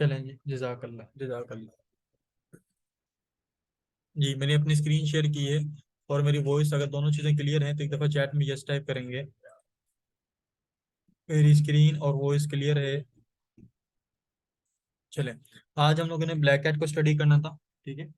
चलें जी, जजाकल्ला जजाकल्ला। जी, मैंने अपनी स्क्रीन शेयर की है और मेरी वॉइस, अगर दोनों चीज़ें क्लियर हैं तो एक दफ़ा चैट में यस टाइप करेंगे। मेरी स्क्रीन और वॉइस क्लियर है? चलें, आज हम लोगों ने ब्लैक कैट को स्टडी करना था, ठीक है।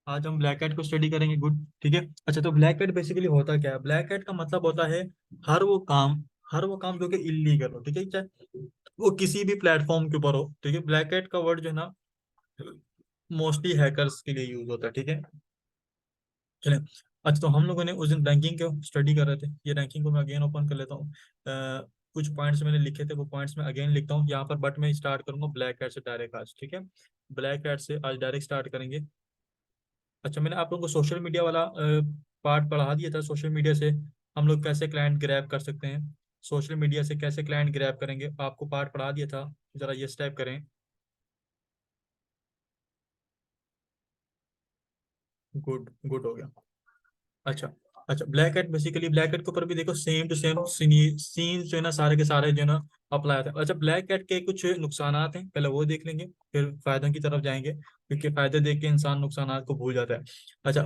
आज हम ब्लैक कैट को स्टडी करेंगे, गुड, ठीक है। अच्छा, तो ब्लैक कैट बेसिकली होता क्या है? ब्लैक कैट का मतलब होता है हर वो काम हर वो काम जो कि इलीगल हो, ठीक है, चाहे वो किसी भी प्लेटफॉर्म के ऊपर हो, ठीक है। ब्लैक कैट का वर्ड जो है ना, मोस्टली हैकर्स के लिए यूज होता है, ठीक है। चलें, अच्छा, तो हम लोगों ने उस दिन रैंकिंग को स्टडी कर रहे थे। ये रैंकिंग को मैं अगेन ओपन कर लेता हूँ। कुछ पॉइंट्स मैंने लिखे थे, वो पॉइंट्स मैं अगेन लिखता हूँ यहाँ पर, बट मैं स्टार्ट करूंगा ब्लैक कैट से डायरेक्ट आज, ठीक है। ब्लैक कैट से आज डायरेक्ट स्टार्ट करेंगे। अच्छा, मैंने आप लोगों को सोशल मीडिया वाला पार्ट पढ़ा दिया था। सोशल मीडिया से हम लोग कैसे क्लाइंट ग्रैब कर सकते हैं, सोशल मीडिया से कैसे क्लाइंट ग्रैब करेंगे, आपको पार्ट पढ़ा दिया था। जरा ये टाइप करें। गुड, गुड हो गया। अच्छा, अच्छा, black head basically, black head के ऊपर भी देखो सेम टू सेम सीन जो है ना, सारे के सारे जो है ना अप्लाई होते हैं। अच्छा, ब्लैक हेड के कुछ नुकसानात हैं, पहले वो देख लेंगे, फिर फायदों की तरफ जाएंगे, क्योंकि फायदे देख के इंसान नुकसानात को भूल जाता है। अच्छा,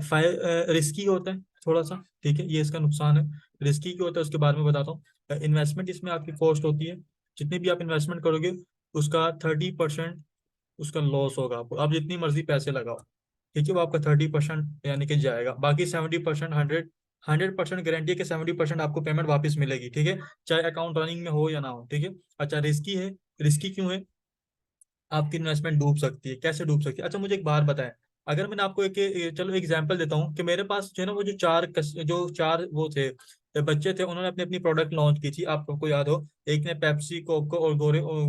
रिस्की होता है थोड़ा सा, ठीक है, ये इसका नुकसान है। रिस्की क्यों होता है उसके बारे में बताता हूँ। इन्वेस्टमेंट इसमें आपकी कॉस्ट होती है। जितनी भी आप इन्वेस्टमेंट करोगे, उसका 30% उसका लॉस होगा आपको। आप जितनी मर्जी पैसे लगाओ, ठीक है, वो आपका 30% यानी कि जाएगा। बाकी 70%, 100% गारंटी है कि 70% आपको पेमेंट वापस मिलेगी, ठीक है, चाहे अकाउंट रनिंग में हो या ना हो, ठीक है। अच्छा, रिस्की है। रिस्की क्यों है? आपकी इन्वेस्टमेंट डूब सकती है। कैसे डूब सकती है? अच्छा, मुझे एक बात बताएं। अगर मैंने आपको चलो एग्जांपल देता हूँ कि मेरे पास जो है ना, वो जो चार वो थे, बच्चे थे, उन्होंने अपनी अपनी प्रोडक्ट लॉन्च की थी, आपको याद हो। एक ने पेप्सी, कोको और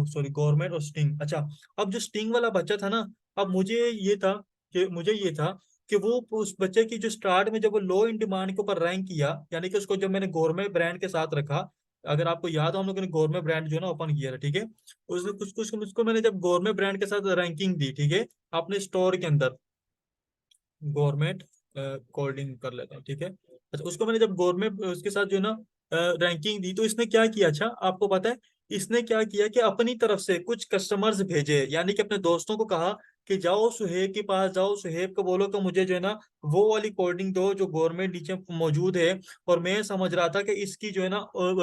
सॉरी, गवर्नमेंट और स्टिंग। अच्छा, अब जो स्टिंग वाला बच्चा था ना, अब मुझे ये था कि वो उस बच्चे की जो स्टार्ट में जब वो लो इन डिमांड के ऊपर रैंक किया, यानी कि उसको जब मैंने गवर्नमेंट ब्रांड के साथ रखा। अगर आपको याद हो, हम लोगों ने गवर्नमेंट ब्रांड जो है ना ओपन किया था, ठीक है। उसने कुछ कुछ उसको मैंने जब गवर्नमेंट ब्रांड के साथ रैंकिंग दी, ठीक है, अपने स्टोर के अंदर, गवर्नमेंट कोल्डिंग कर लेते हैं, ठीक है। अच्छा, उसको मैंने जब गवर्नमेंट उसके साथ जो है ना रैंकिंग दी, तो इसने क्या किया? अच्छा, आपको पता है इसने क्या किया कि अपनी तरफ से कुछ कस्टमर्स भेजे, यानी कि अपने दोस्तों को कहा कि जाओ सुहेब के पास, जाओ सुहेब को बोलो कि मुझे जो है ना वो वाली कोल्डिंग दो जो गवर्नमेंट नीचे मौजूद है। और मैं समझ रहा था कि इसकी जो है ना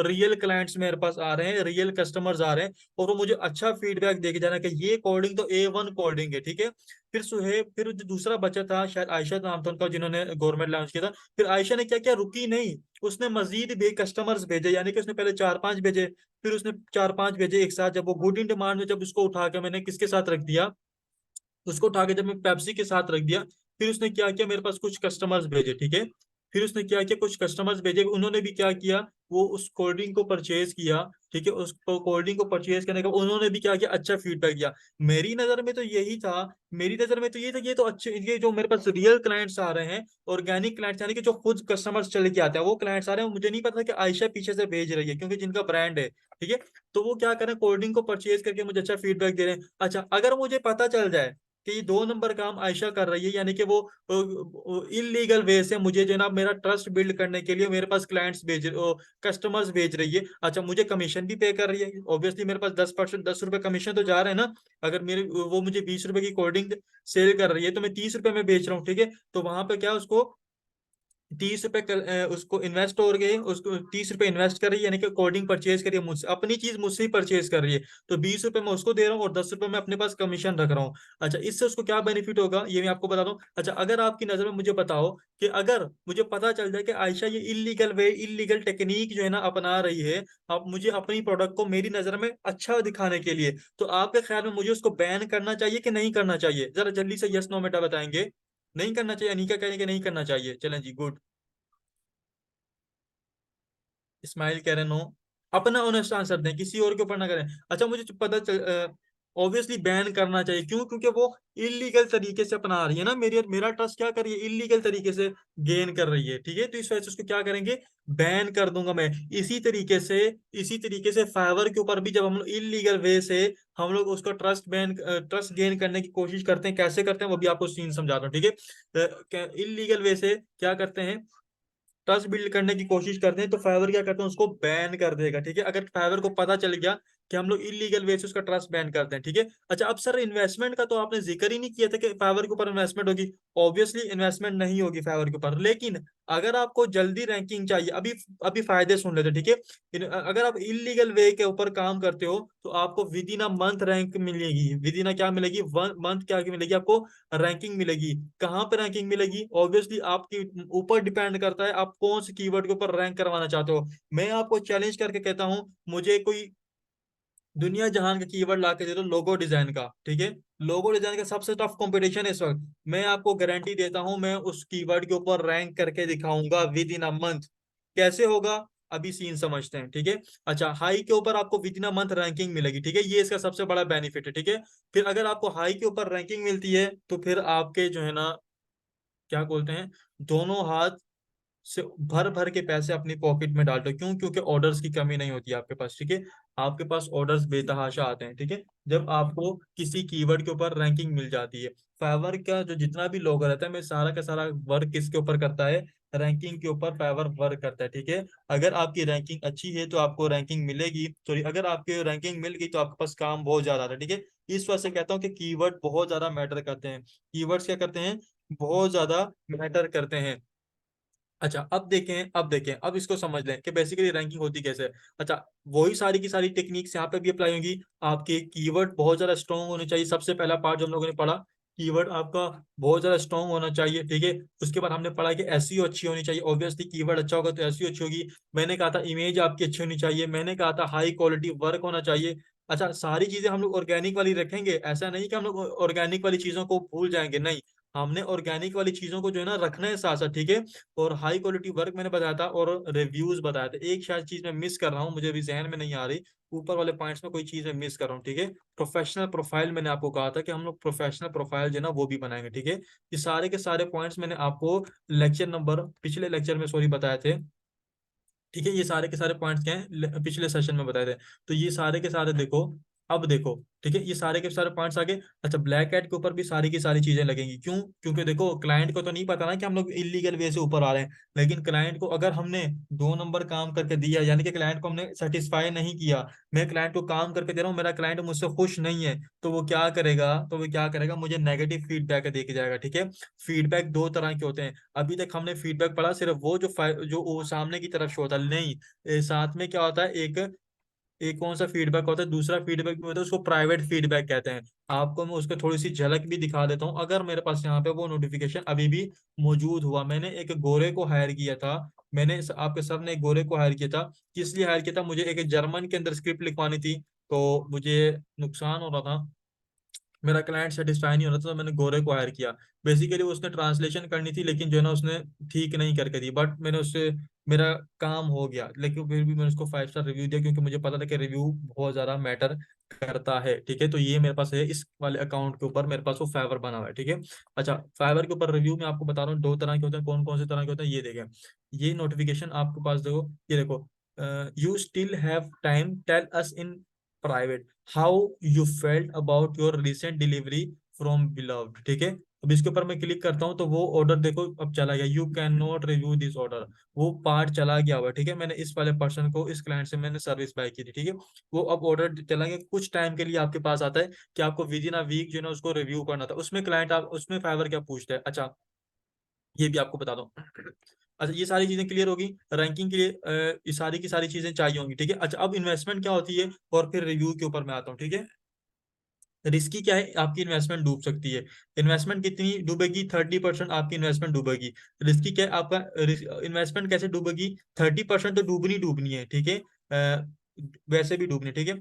रियल क्लाइंट्स मेरे पास आ रहे हैं, रियल कस्टमर्स आ रहे हैं, और वो मुझे अच्छा फीडबैक देके जाना कि ये कोल्डिंग तो A1 कोल्डिंग है, ठीक है। फिर जो दूसरा बच्चा था, शायद आयशा नाम था उनका, जिन्होंने गवर्नमेंट लॉन्च किया था। फिर आयशा ने क्या किया, रुकी नहीं, उसने मजीद भी कस्टमर्स भेजे, यानी कि उसने पहले 4-5 भेजे, फिर उसने 4-5 भेजे एक साथ। जब वो गुड इन डिमांड में, जब उसको उठा के मैंने किसके साथ रख दिया, उसको उठा के जब मैं पेप्सी के साथ रख दिया, फिर उसने क्या किया, मेरे पास कुछ कस्टमर्स भेजे, ठीक है। फिर उसने क्या किया, कुछ कस्टमर्स भेजे, उन्होंने भी क्या किया, वो उस कोल्ड ड्रिंक को परचेज किया, ठीक है। उस कोल्ड ड्रिंक को परचेज करने का उन्होंने भी क्या किया, अच्छा फीडबैक दिया। मेरी नजर में तो ये था, ये तो अच्छे, ये जो मेरे पास रियल क्लाइंट्स आ रहे हैं, ऑर्गेनिक क्लाइंट्स, यानी कि जो खुद कस्टमर्स चले के आते हैं, वो क्लाइंट्स आ रहे हैं। मुझे नहीं पता कि आयशा पीछे से भेज रही है, क्योंकि जिनका ब्रांड है, ठीक है। तो वो क्या करें, कोल्ड ड्रिंक को परचेज करके मुझे अच्छा फीडबैक दे रहे हैं। अच्छा, अगर मुझे पता चल जाए कि ये 2 नंबर काम आयशा कर रही है, यानी कि वो इलीगल वे से मुझे जो है ना मेरा ट्रस्ट बिल्ड करने के लिए मेरे पास कस्टमर्स भेज रही है, अच्छा, मुझे कमीशन भी पे कर रही है, ऑब्वियसली मेरे पास 10%, 10 रुपए कमीशन तो जा रहे हैं ना। अगर मेरे वो मुझे 20 रुपए की कोल्ड ड्रिंक सेल कर रही है, तो मैं 30 रुपए में बेच रहा हूँ, ठीक है। तो वहां पे क्या, उसको 30 रुपए उसको इन्वेस्ट हो गए, उसको 30 रुपए इन्वेस्ट कर रही है, यानी कि कोडिंग परचेज करिए मुझसे, अपनी चीज मुझसे ही परचेज कर रही है। तो 20 रुपए मैं उसको दे रहा हूँ और 10 रुपए मैं अपने पास कमीशन रख रहा हूँ। अच्छा, इससे उसको क्या बेनिफिट होगा, ये मैं आपको बता दूं। अच्छा, अगर आपकी नजर में, मुझे बताओ कि अगर मुझे पता चल जाए कि आयशा ये इलीगल टेक्निक जो है ना अपना रही है, आप मुझे अपनी प्रोडक्ट को मेरी नजर में अच्छा दिखाने के लिए, तो आपके ख्याल में मुझे उसको बैन करना चाहिए कि नहीं करना चाहिए? जरा जल्दी से यस नो बेटा बताएंगे। नहीं करना चाहिए, अनिका कहेंगे नहीं करना चाहिए। चलें जी, गुड। इस्माइल कह रहे नो। अपना ऑनेस्ट आंसर दें, किसी और के ऊपर ना करें। अच्छा, मुझे पता चल, ऑब्वियसली बैन करना चाहिए, क्यों? क्योंकि वो इलीगल तरीके से अपना रही है ना, मेरा ट्रस्ट क्या कर रही है, इलीगल तरीके से गेन कर रही है, ठीक है। तो इस वजह से उसको क्या करेंगे, बैन कर दूंगा मैं। इसी तरीके से फाइवर के ऊपर भी जब हम लोग इलीगल वे से हम लोग उसका ट्रस्ट गेन करने की कोशिश करते हैं, कैसे करते हैं वो भी आपको सीन समझाता हूँ, ठीक है। इलीगल वे से क्या करते हैं, ट्रस्ट बिल्ड करने की कोशिश करते हैं तो फाइवर क्या करते हैं, उसको बैन कर देगा। ठीक है, अगर फाइवर को पता चल गया कि हम लोग इलीगल वे से उसका ट्रस्ट बैन करते हैं। ठीक है, अच्छा अब सर इन्वेस्टमेंट का तो आपने जिक्र ही नहीं किया था कि फाइवर के ऊपर इन्वेस्टमेंट होगी। ऑब्वियसली इन्वेस्टमेंट नहीं होगी फाइवर के ऊपर, लेकिन अगर आपको जल्दी रैंकिंग चाहिए, अभी अभी फायदे सुन लेते, ठीक है। अगर आप इलीगल वे के ऊपर काम करते हो तो आपको with in a month rank मिलेगी, विद इन क्या मिलेगी, वन मंथ क्या मिलेगी आपको, रैंकिंग मिलेगी। कहाँ पे रैंकिंग मिलेगी, ऑब्वियसली आपके ऊपर डिपेंड करता है आप कौन से कीवर्ड के ऊपर रैंक करवाना चाहते हो। मैं आपको चैलेंज करके कहता हूं, मुझे कोई दुनिया जहान का कीवर्ड ला के दे दो लोगो डिजाइन का, ठीक है। लोगो डिजाइन का सबसे टफ कंपटीशन है इस वक्त, मैं आपको गारंटी देता हूं मैं उस कीवर्ड के ऊपर रैंक करके दिखाऊंगा विद इन अ मंथ। कैसे होगा, अभी सीन समझते हैं, ठीक है। अच्छा, हाई के ऊपर आपको with in a month ranking मिलेगी, ठीक है, ये इसका सबसे बड़ा बेनिफिट है, ठीक है। फिर अगर आपको हाई के ऊपर रैंकिंग मिलती है तो फिर आपके जो है ना, क्या बोलते हैं, दोनों हाथ से भर भर के पैसे अपनी पॉकेट में डाल दो। क्यों, क्योंकि ऑर्डर्स की कमी नहीं होती आपके पास, ठीक है। आपके पास ऑर्डर्स बेतहाशा आते हैं, ठीक है, जब आपको किसी कीवर्ड के ऊपर रैंकिंग मिल जाती है। फाइवर का जो जितना भी लोग रहता है, मैं सारा का सारा वर्क किसके ऊपर करता है, रैंकिंग के ऊपर फाइवर वर्क करता है, ठीक है। अगर आपकी रैंकिंग अच्छी है तो आपको रैंकिंग मिलेगी, सॉरी, अगर आपकी रैंकिंग मिल गई तो आपके पास काम बहुत ज्यादा आता है, ठीक है। इस वजह से कहता हूँ कि कीवर्ड बहुत ज्यादा मैटर करते हैं, कीवर्ड्स क्या करते हैं, बहुत ज्यादा मैटर करते हैं। अच्छा अब इसको समझ लें कि बेसिकली रैंकिंग होती कैसे है। अच्छा, वही सारी की सारी टेक्निक्स यहाँ पे भी अप्लाई होंगी। आपके कीवर्ड बहुत ज्यादा स्ट्रॉन्ग होने चाहिए, सबसे पहला पार्ट जो हम लोगों ने पढ़ा, कीवर्ड आपका बहुत ज्यादा स्ट्रॉन्ग होना चाहिए, ठीक है। उसके बाद हमने पढ़ा कि एसईओ अच्छी होनी चाहिए, ऑब्वियसली कीवर्ड अच्छा होगा तो एसईओ अच्छी होगी। मैंने कहा था इमेज आपकी अच्छी होनी चाहिए, मैंने कहा था हाई क्वालिटी वर्क होना चाहिए। अच्छा, सारी चीजें हम लोग ऑर्गेनिक वाली रखेंगे, ऐसा नहीं कि हम लोग ऑर्गेनिक वाली चीजों को भूल जाएंगे, नहीं। हमने ऑर्गेनिक वाली चीजों को जो है ना रखना है साथ साथ, ठीक है। और हाई क्वालिटी वर्क मैंने बताया था और रिव्यूज बताया था। एक शायद चीज मैं मिस कर रहा हूँ, मुझे अभी जहन में नहीं आ रही, ऊपर वाले पॉइंट्स में कोई चीज मैं मिस कर रहा हूँ, ठीक है। प्रोफेशनल प्रोफाइल मैंने आपको कहा था कि हम लोग प्रोफेशनल प्रोफाइल जो है ना वो भी बनाएंगे, ठीक है। ये सारे के सारे पॉइंट्स मैंने आपको लेक्चर नंबर पिछले लेक्चर में सॉरी बताए थे, ठीक है। ये सारे के सारे पॉइंट्स क्या हैं, पिछले सेशन में बताए थे। तो ये सारे के सारे देखो, अब देखो, ठीक है, ये सारे के सारे पॉइंट्स आगे। अच्छा, ब्लैक कैट के ऊपर भी सारी की सारी चीजें लगेंगी, क्यों, क्योंकि देखो क्लाइंट को तो नहीं पता ना कि हम लोग इलीगल वे से ऊपर आ रहे हैं, लेकिन क्लाइंट को अगर हमने 2 नंबर काम करके दिया, यानी कि क्लाइंट को हमने सेटिस्फाई नहीं किया, मैं क्लाइंट को काम करके दे रहा हूँ, मेरा क्लाइंट मुझसे खुश नहीं है, तो वो क्या करेगा, मुझे नेगेटिव फीडबैक दे के जाएगा, ठीक है। फीडबैक दो तरह के होते हैं, अभी तक हमने फीडबैक पढ़ा सिर्फ वो जो जो वो सामने की तरफ शो होता है, नहीं, साथ में क्या होता है, एक एक कौन सा फीडबैक होता है, दूसरा फीडबैक भी होता है, उसको प्राइवेट फीडबैक कहते हैं। आपको मैं उसको थोड़ी सी झलक भी दिखा देता हूँ, अगर मेरे पास यहाँ पे वो नोटिफिकेशन अभी भी मौजूद हुआ। मैंने एक गोरे को हायर किया था, आपके सर ने एक गोरे को हायर किया था, किस लिए हायर किया था, मुझे एक जर्मन के अंदर स्क्रिप्ट लिखवानी थी, तो मुझे नुकसान हो रहा था, मेरा क्लाइंट सेटिस्फाई नहीं हो रहा था, तो मैंने गोरे को हायर किया। बेसिकली उसने ट्रांसलेशन करनी थी, लेकिन जो है ना उसने ठीक नहीं करके दी, बट मैंने उससे मेरा काम हो गया, लेकिन फिर भी मैंने उसको 5 स्टार रिव्यू दिया, क्योंकि मुझे पता था कि रिव्यू बहुत ज्यादा मैटर करता है, ठीक है। तो ये मेरे पास है, इस वाले अकाउंट के ऊपर मेरे पास वो फाइवर बना हुआ है, ठीक है। अच्छा, फाइवर के ऊपर रिव्यू मैं आपको बता रहा हूँ, 2 तरह के होते हैं, कौन कौन से तरह के होते हैं ये देखें। ये नोटिफिकेशन आपके पास देखो, ये देखो, you still have time, tell us in private how you felt about your recent delivery from beloved, ठीक है। अब इसके ऊपर मैं क्लिक करता हूँ तो वो ऑर्डर देखो अब चला गया, you can not review this order, वो पार्ट चला गया हुआ, ठीक है। मैंने इस वाले पर्सन को, इस क्लाइंट से मैंने सर्विस बाय की थी, ठीक है। वो अब ऑर्डर चला गया, कुछ टाइम के लिए आपके पास आता है कि आपको विद इन अ वीक जो है ना उसको रिव्यू करना था, उसमें क्लाइंट आप उसमें फाइवर क्या पूछता है। अच्छा, ये भी आपको बता दो। अच्छा, ये सारी चीजें क्लियर होगी, रैंकिंग के लिए ये सारी की सारी चीजें चाहिए होंगी, ठीक है। अच्छा, अब इन्वेस्टमेंट क्या होती है और फिर रिव्यू के ऊपर मैं आता हूँ, ठीक है। रिस्की क्या है, आपकी इन्वेस्टमेंट डूब सकती है। इन्वेस्टमेंट कितनी डूबेगी, 30% आपकी इन्वेस्टमेंट डूबेगी। रिस्की क्या है, आपका इन्वेस्टमेंट कैसे डूबेगी, 30% तो डूबनी डूबनी है, ठीक है। वैसे भी डूबनी, ठीक है।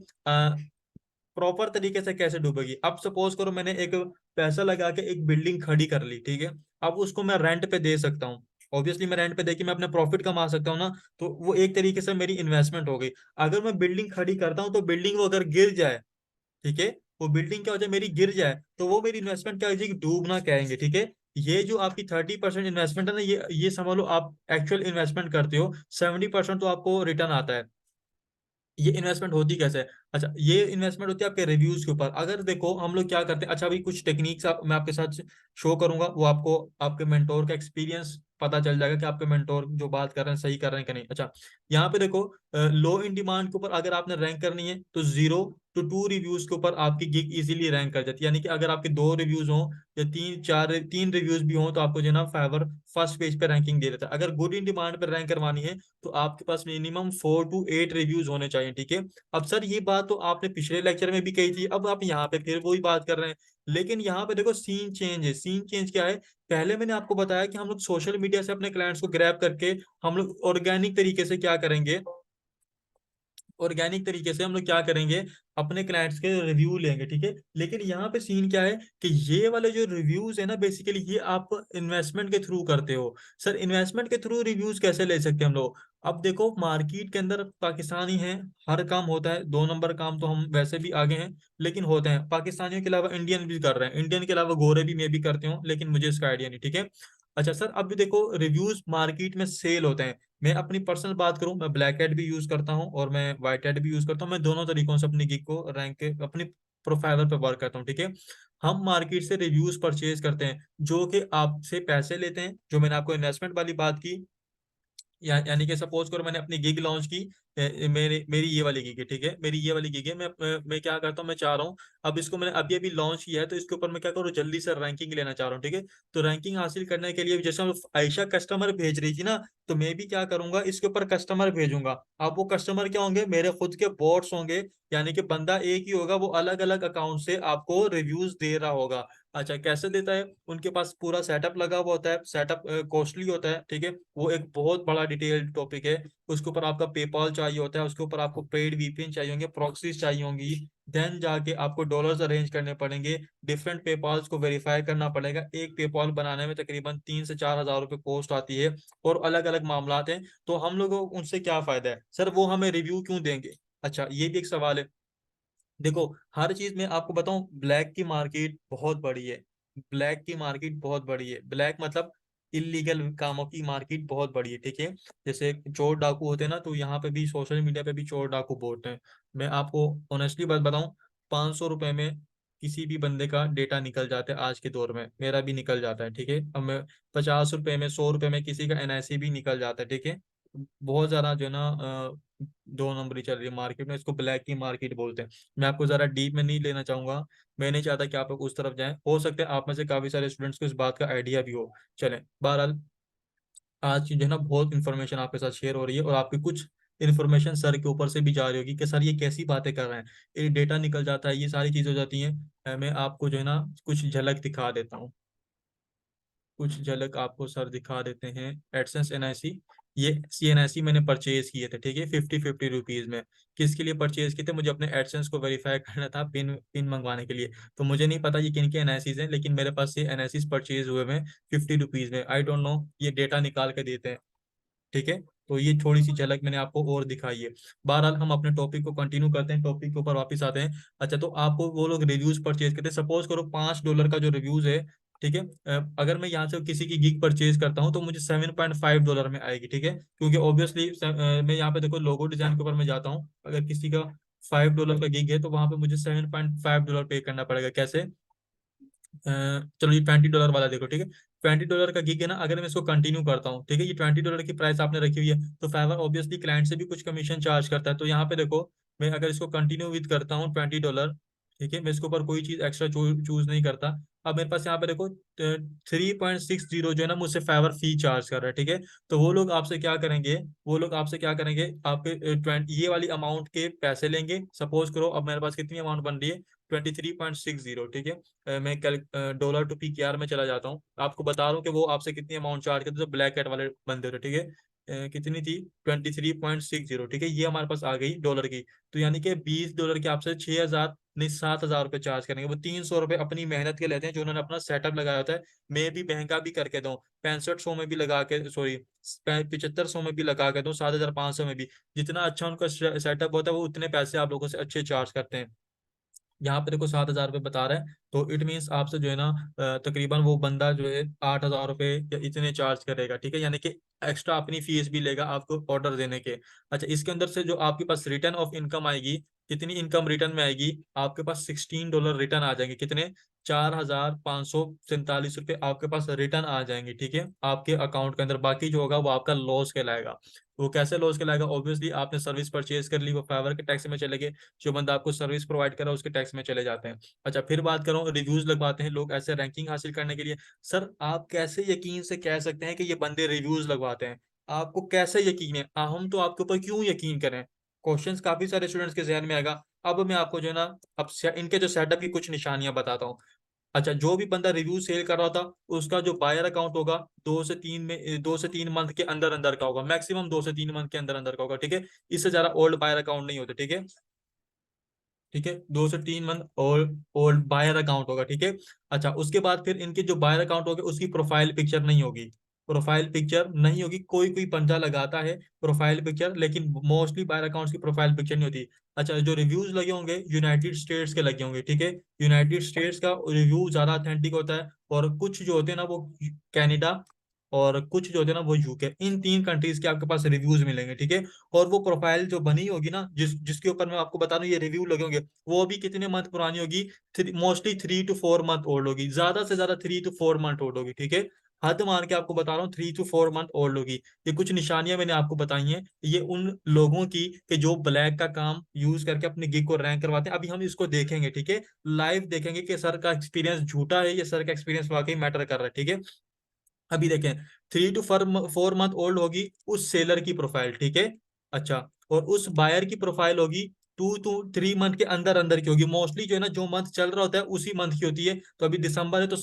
प्रॉपर तरीके से कैसे डूबेगी, अब सपोज करो मैंने एक पैसा लगा के एक बिल्डिंग खड़ी कर ली, ठीक है। अब उसको मैं रेंट पे दे सकता हूँ, ऑब्वियसली मैं रेंट पे दे के मैं अपने प्रॉफिट कमा सकता हूँ ना, तो वो एक तरीके से मेरी इन्वेस्टमेंट हो गई। अगर मैं बिल्डिंग खड़ी करता हूँ तो बिल्डिंग वो अगर गिर जाए, ठीक है, वो बिल्डिंग क्या हो जाए मेरी गिर जाए, तो वो मेरी इन्वेस्टमेंट क्या हो जाएगी, डूबना कहेंगे, ठीक है। ये जो आपकी 30% इन्वेस्टमेंट है ना, ये समझ लो आप एक्चुअल इन्वेस्टमेंट करते हो, 70% तो आपको रिटर्न आता है। ये इन्वेस्टमेंट होती कैसे है, अच्छा, ये इन्वेस्टमेंट होती है आपके रिव्यूज के ऊपर। अगर देखो हम लोग क्या करते हैं, अच्छा अभी कुछ टेक्निक्स मैं आपके साथ शो करूंगा, वो आपको आपके मेंटोर का एक्सपीरियंस पता चल जाएगा कि आपके मेंटोर जो बात कर रहे हैं सही कर रहे हैं कि नहीं। अच्छा, यहाँ पे देखो लो इन डिमांड के ऊपर अगर आपने रैंक करनी है तो 0 to 2 रिव्यूज के ऊपर आपकी गिग इजीली रैंक कर जाती है। यानी कि अगर आपके 2 रिव्यूज हों या 3 रिव्यूज भी हों तो आपको जो है ना फाइवर फर्स्ट पेज पे रैंकिंग दे देता है। अगर गुड इन डिमांड पर रैंक करवानी है तो आपके पास मिनिमम 4 to 8 रिव्यूज होने चाहिए, ठीक है। अब सर ये बात तो आपने पिछले लेक्चर में भी कही थी, अब आप यहाँ पे फिर वही बात कर रहे हैं। लेकिन यहाँ पे देखो सीन चेंज है। सीन चेंज क्या है, पहले मैंने आपको बताया कि हम लोग सोशल मीडिया से अपने क्लाइंट्स को ग्रैब करके हम लोग ऑर्गेनिक तरीके से क्या करेंगे, ऑर्गेनिक तरीके से हम लोग क्या करेंगे, अपने क्लाइंट्स के रिव्यू लेंगे, ठीक है। लेकिन यहाँ पे सीन क्या है कि ये वाले जो रिव्यूज है ना, बेसिकली ये आप इन्वेस्टमेंट के थ्रू करते हो। सर इन्वेस्टमेंट के थ्रू रिव्यूज कैसे ले सकते हैं हम लोग? अब देखो मार्केट के अंदर पाकिस्तानी हैं, हर काम होता है, 2 नंबर काम तो हम वैसे भी आगे हैं, लेकिन होते हैं। पाकिस्तानियों के अलावा इंडियन भी कर रहे हैं, इंडियन के अलावा गोरे भी मैं भी करते हूँ, लेकिन मुझे इसका आइडिया नहीं, ठीक है। अच्छा सर, अब भी देखो रिव्यूज मार्केट में सेल होते हैं। मैं अपनी पर्सनल बात करूं, मैं ब्लैक हैट भी यूज करता हूं और मैं व्हाइट हैट भी यूज करता हूं। मैं दोनों तरीकों से अपनी गिग को रैंक के अपनी प्रोफाइलर पे वर्क करता हूं, ठीक है। हम मार्केट से रिव्यूज परचेज करते हैं जो कि आपसे पैसे लेते हैं, जो मैंने आपको इन्वेस्टमेंट वाली बात की। यानी कि सपोज करो मैंने अपनी गिग लॉन्च की, मेरी मेरी ये वाली गिग है, ठीक है, मेरी ये वाली गिग है। मैं क्या करता हूँ, मैं चाह रहा हूँ अब इसको मैंने अभी अभी लॉन्च किया है तो इसके ऊपर मैं क्या करूँ, जल्दी से रैंकिंग लेना चाह रहा हूँ, ठीक है। तो रैंकिंग हासिल करने के लिए जैसे हम आयशा कस्टमर भेज रही थी ना, तो मैं भी क्या करूंगा, इसके ऊपर कस्टमर भेजूंगा। अब वो कस्टमर क्या होंगे, मेरे खुद के बॉट्स होंगे। यानी कि बंदा एक ही होगा, वो अलग अलग अकाउंट से आपको रिव्यूज दे रहा होगा। अच्छा, कैसे देता है, उनके पास पूरा सेटअप लगा हुआ होता है, सेटअप कॉस्टली होता है, ठीक है। वो एक बहुत बड़ा डिटेल्ड टॉपिक है। उसके ऊपर आपका पेपॉल चाहिए होता है, उसके ऊपर आपको पेड वीपीएन चाहिए होंगे, प्रॉक्सीज चाहिए होंगी। देन जाके आपको डॉलर्स अरेंज करने पड़ेंगे, डिफरेंट पेपॉल्स को वेरीफाई करना पड़ेगा। एक पेपॉल बनाने में तकरीबन 3 से 4 हज़ार रुपये कॉस्ट आती है, और अलग अलग मामला हैं। तो हम लोगों को उनसे क्या फायदा है सर, वो हमें रिव्यू क्यों देंगे? अच्छा, ये भी एक सवाल है। देखो हर चीज में आपको बताऊं, ब्लैक की मार्केट बहुत बड़ी है। ब्लैक की मार्केट बहुत बड़ी है, ब्लैक मतलब इलीगल कामों की मार्केट बहुत बड़ी है, ठीक है। जैसे चोर डाकू होते हैं ना, तो यहाँ पे भी सोशल मीडिया पे भी चोर डाकू बोलते हैं। मैं आपको ऑनेस्टली बात बताऊं, 500 रुपए में किसी भी बंदे का डेटा निकल जाता है आज के दौर में, मेरा भी निकल जाता है, ठीक है। अब मैं 50 रुपए में, 100 रुपए में किसी का एनआईसी भी निकल जाता है, ठीक है। बहुत ज्यादा जो है ना 2 नंबरी चल रही है मार्केट में, इसको ब्लैक की मार्केट बोलते हैं। मैं आपको जरा डीप में नहीं लेना चाहूंगा, मैं नहीं चाहता कि आप लोग उस तरफ जाएं। हो सकता है आप में से काफी सारे स्टूडेंट्स को इस बात का आइडिया भी हो। चलें, बहरहाल आज की जो है ना बहुत इन्फॉर्मेशन आपके साथ शेयर हो रही है, और आपकी कुछ इन्फॉर्मेशन सर के ऊपर से भी जा रही होगी कि सर ये कैसी बातें कर रहे हैं, ये डेटा निकल जाता है, ये सारी चीजें हो जाती हैं। मैं आपको जो है ना कुछ झलक दिखा देता हूँ, कुछ झलक आपको सर दिखा देते हैं। एडसेंस एनआईसी, ये सीएनआईसी मैंने परचेज किए थे, ठीक है, 50-50 रुपीज में। किसके लिए परचेज किए थे, मुझे अपने एडसेंस को वेरीफाई करना था, पिन पिन मंगवाने के लिए। तो मुझे नहीं पता ये किन के एनआईसीज हैं, लेकिन मेरे पास ये एनआईसीज परचेज हुए हैं 50 रुपीज में। आई डोंट नो, ये डेटा निकाल के देते हैं, ठीक है। तो ये थोड़ी सी झलक मैंने आपको और दिखाई है। बहरहाल हम अपने टॉपिक को कंटिन्यू करते हैं, टॉपिक के ऊपर वापस आते हैं। अच्छा, तो आपको वो लोग रिव्यूज परचेज करते हैं, सपोज करो $5 का जो रिव्यूज है, ठीक है। अगर मैं यहाँ से किसी की गिग परचेज करता हूँ तो मुझे $7.5 में आएगी, ठीक है। क्योंकि ऑब्वियसली मैं यहाँ पे देखो लोगो डिजाइन के ऊपर मैं जाता हूँ, अगर किसी का $5 का गिग है तो वहां पे मुझे $7.5 पे करना पड़ेगा। कैसे? चलो ये $20 वाला देखो, ठीक है। $20 का गिग है ना, अगर मैं इसको कंटिन्यू करता हूँ, ठीक है, ये $20 की प्राइस आपने रखी हुई है, तो फाइवर ऑब्वियसली क्लाइंट से भी कुछ कमीशन चार्ज करता है। तो यहाँ पे देखो, मैं अगर इसको कंटिन्यू विद करता हूँ $20, ठीक है, मैं इसके ऊपर कोई चीज एक्स्ट्रा चूज नहीं करता। अब मेरे पास यहाँ पे देखो 3.60 जो है ना मुझसे फाइवर फी चार्ज कर रहा है, ठीक है। तो वो लोग आपसे क्या करेंगे, वो लोग आपसे क्या करेंगे, आपके 20 ये वाली अमाउंट के पैसे लेंगे। सपोज करो अब मेरे पास कितनी अमाउंट बन रही है, 23.60, ठीक है। मैं कल डॉलर टू पीकेआर में चला जाता हूँ, आपको बता रहा हूँ कि वो आपसे कितनी अमाउंट चार्ज करते हैं, जो ब्लैक कैट वाले बंदे थे, ठीक है। कितनी थी, 23.60, ठीक है, ये हमारे पास आ गई डॉलर की। तो यानी कि $20 के आपसे 6,000 नहीं, $7,000 चार्ज करेंगे। वो $300 अपनी मेहनत के लेते हैं, जो उन्होंने अपना सेटअप लगाया होता है। मैं भी महंगा भी करके दूं, 6500 में भी लगा के, सॉरी 7500 में भी लगा के दूं, 7,500 में भी, जितना अच्छा उनका सेटअप होता है वो उतने पैसे आप लोगों से अच्छे चार्ज करते हैं। यहाँ पे देखो $7,000 बता रहा है, तो इट मीन्स आपसे जो है ना तकरीबन वो बंदा जो है $8,000 या इतने चार्ज करेगा, ठीक है। यानी कि एक्स्ट्रा अपनी फीस भी लेगा आपको ऑर्डर देने के। अच्छा, इसके अंदर से जो आपके पास रिटर्न ऑफ इनकम आएगी, कितनी इनकम रिटर्न में आएगी आपके पास, $16 रिटर्न आ जाएंगे। कितने? $4,547 आपके पास रिटर्न आ जाएंगे, ठीक है, आपके अकाउंट के अंदर। बाकी जो होगा वो आपका लॉस कहलाएगा। वो कैसे लॉस कहलाएगा? ऑब्वियसली आपने सर्विस परचेज कर ली, वो फाइवर के टैक्स में चले गए, जो बंदा आपको सर्विस प्रोवाइड कर रहा है उसके टैक्स में चले जाते हैं। अच्छा, फिर बात करूँ, रिव्यूज लगवाते हैं लोग ऐसे रैंकिंग हासिल करने के लिए। सर आप कैसे यकीन से कह सकते हैं कि ये बंदे रिव्यूज लगवाते हैं? आपको कैसे यकीन है? हम तो आपके ऊपर क्यों यकीन करें? क्वेश्चंस काफी सारे स्टूडेंट्स के जहन में आएगा। अब मैं आपको जो है ना, अब इनके जो सेटअप की कुछ निशानियां बताता हूँ। अच्छा, जो भी बंदा रिव्यू सेल कर रहा था, उसका जो बायर अकाउंट होगा 2 से 3 मंथ के अंदर अंदर का होगा, मैक्सिमम 2 से 3 मंथ के अंदर अंदर का होगा, ठीक है। इससे ज्यादा ओल्ड बायर अकाउंट नहीं होते, ठीक है। ठीक है, 2 से 3 month old old buyer account होगा, ठीक है। अच्छा, उसके बाद फिर इनके जो बायर अकाउंट होगा उसकी प्रोफाइल पिक्चर नहीं होगी। प्रोफाइल पिक्चर नहीं होगी। कोई कोई बंदा लगाता है प्रोफाइल पिक्चर, लेकिन मोस्टली बायर अकाउंट्स की प्रोफाइल पिक्चर नहीं होती। अच्छा, जो रिव्यूज लगे होंगे यूनाइटेड स्टेट्स के लगे होंगे, ठीक है। यूनाइटेड स्टेट्स का रिव्यू ज्यादा अथेंटिक होता है, और कुछ जो होते हैं ना वो कनाडा, और कुछ जो होते हैं ना वो यूके, इन 3 कंट्रीज के आपके पास रिव्यूज मिलेंगे, ठीक है। और वो प्रोफाइल जो बनी होगी ना, जिसके ऊपर मैं आपको बता रहा हूँ ये रिव्यू लगे होंगे, वो भी कितने मंथ पुरानी होगी? मोस्टली 3 to 4 मंथ ओल्ड होगी, ज्यादा से ज्यादा 3 to 4 मंथ ओल्ड होगी, ठीक है। हद मान के आपको बता रहा हूँ 3 to 4 मंथ ओल्ड होगी। ये कुछ निशानियां मैंने आपको बताई हैं, ये उन लोगों की कि जो ब्लैक का काम यूज करके अपने गिग को रैंक करवाते हैं। अभी हम इसको देखेंगे, ठीक है, लाइव देखेंगे कि सर का एक्सपीरियंस झूठा है या सर का एक्सपीरियंस वाकई मैटर कर रहा है, ठीक है। अभी देखें, 3 to 4 मंथ ओल्ड होगी उस सेलर की प्रोफाइल, ठीक है। अच्छा, और उस बायर की प्रोफाइल होगी 2 to 3 मंथ के अंदर अंदर की होगी। मोस्टली जो है ना, जो मंथ चल रहा होता है उसी मंथ की होती है। तो अभी दिसंबर है तो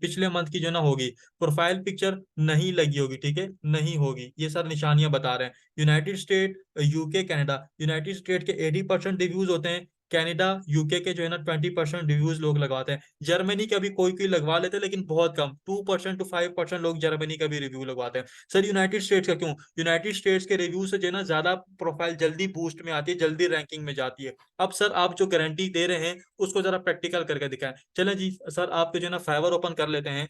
पिछले मंथ की जो है ना होगी। प्रोफाइल पिक्चर नहीं लगी होगी, ठीक है, नहीं होगी। ये सर निशानियां बता रहे हैं। United state, UK, Canada. United state के 80% रिव्यूज होते हैं। कनाडा, यूके के जो है ना 20% रिव्यूज लोग लगवाते हैं। जर्मनी का भी कोई कोई लगवा लेते हैं, लेकिन बहुत कम, 2% to 5% लोग जर्मनी का भी रिव्यू लगवाते हैं। सर यूनाइटेड स्टेट्स का क्यों? यूनाइटेड स्टेट्स के रिव्यू से जो है ना ज्यादा प्रोफाइल जल्दी बूस्ट में आती है, जल्दी रैंकिंग में जाती है। अब सर आप जो गारंटी दे रहे हैं उसको जरा प्रैक्टिकल करके दिखाएं। चलें जी सर, आपके जो है ना फाइवर ओपन कर लेते हैं।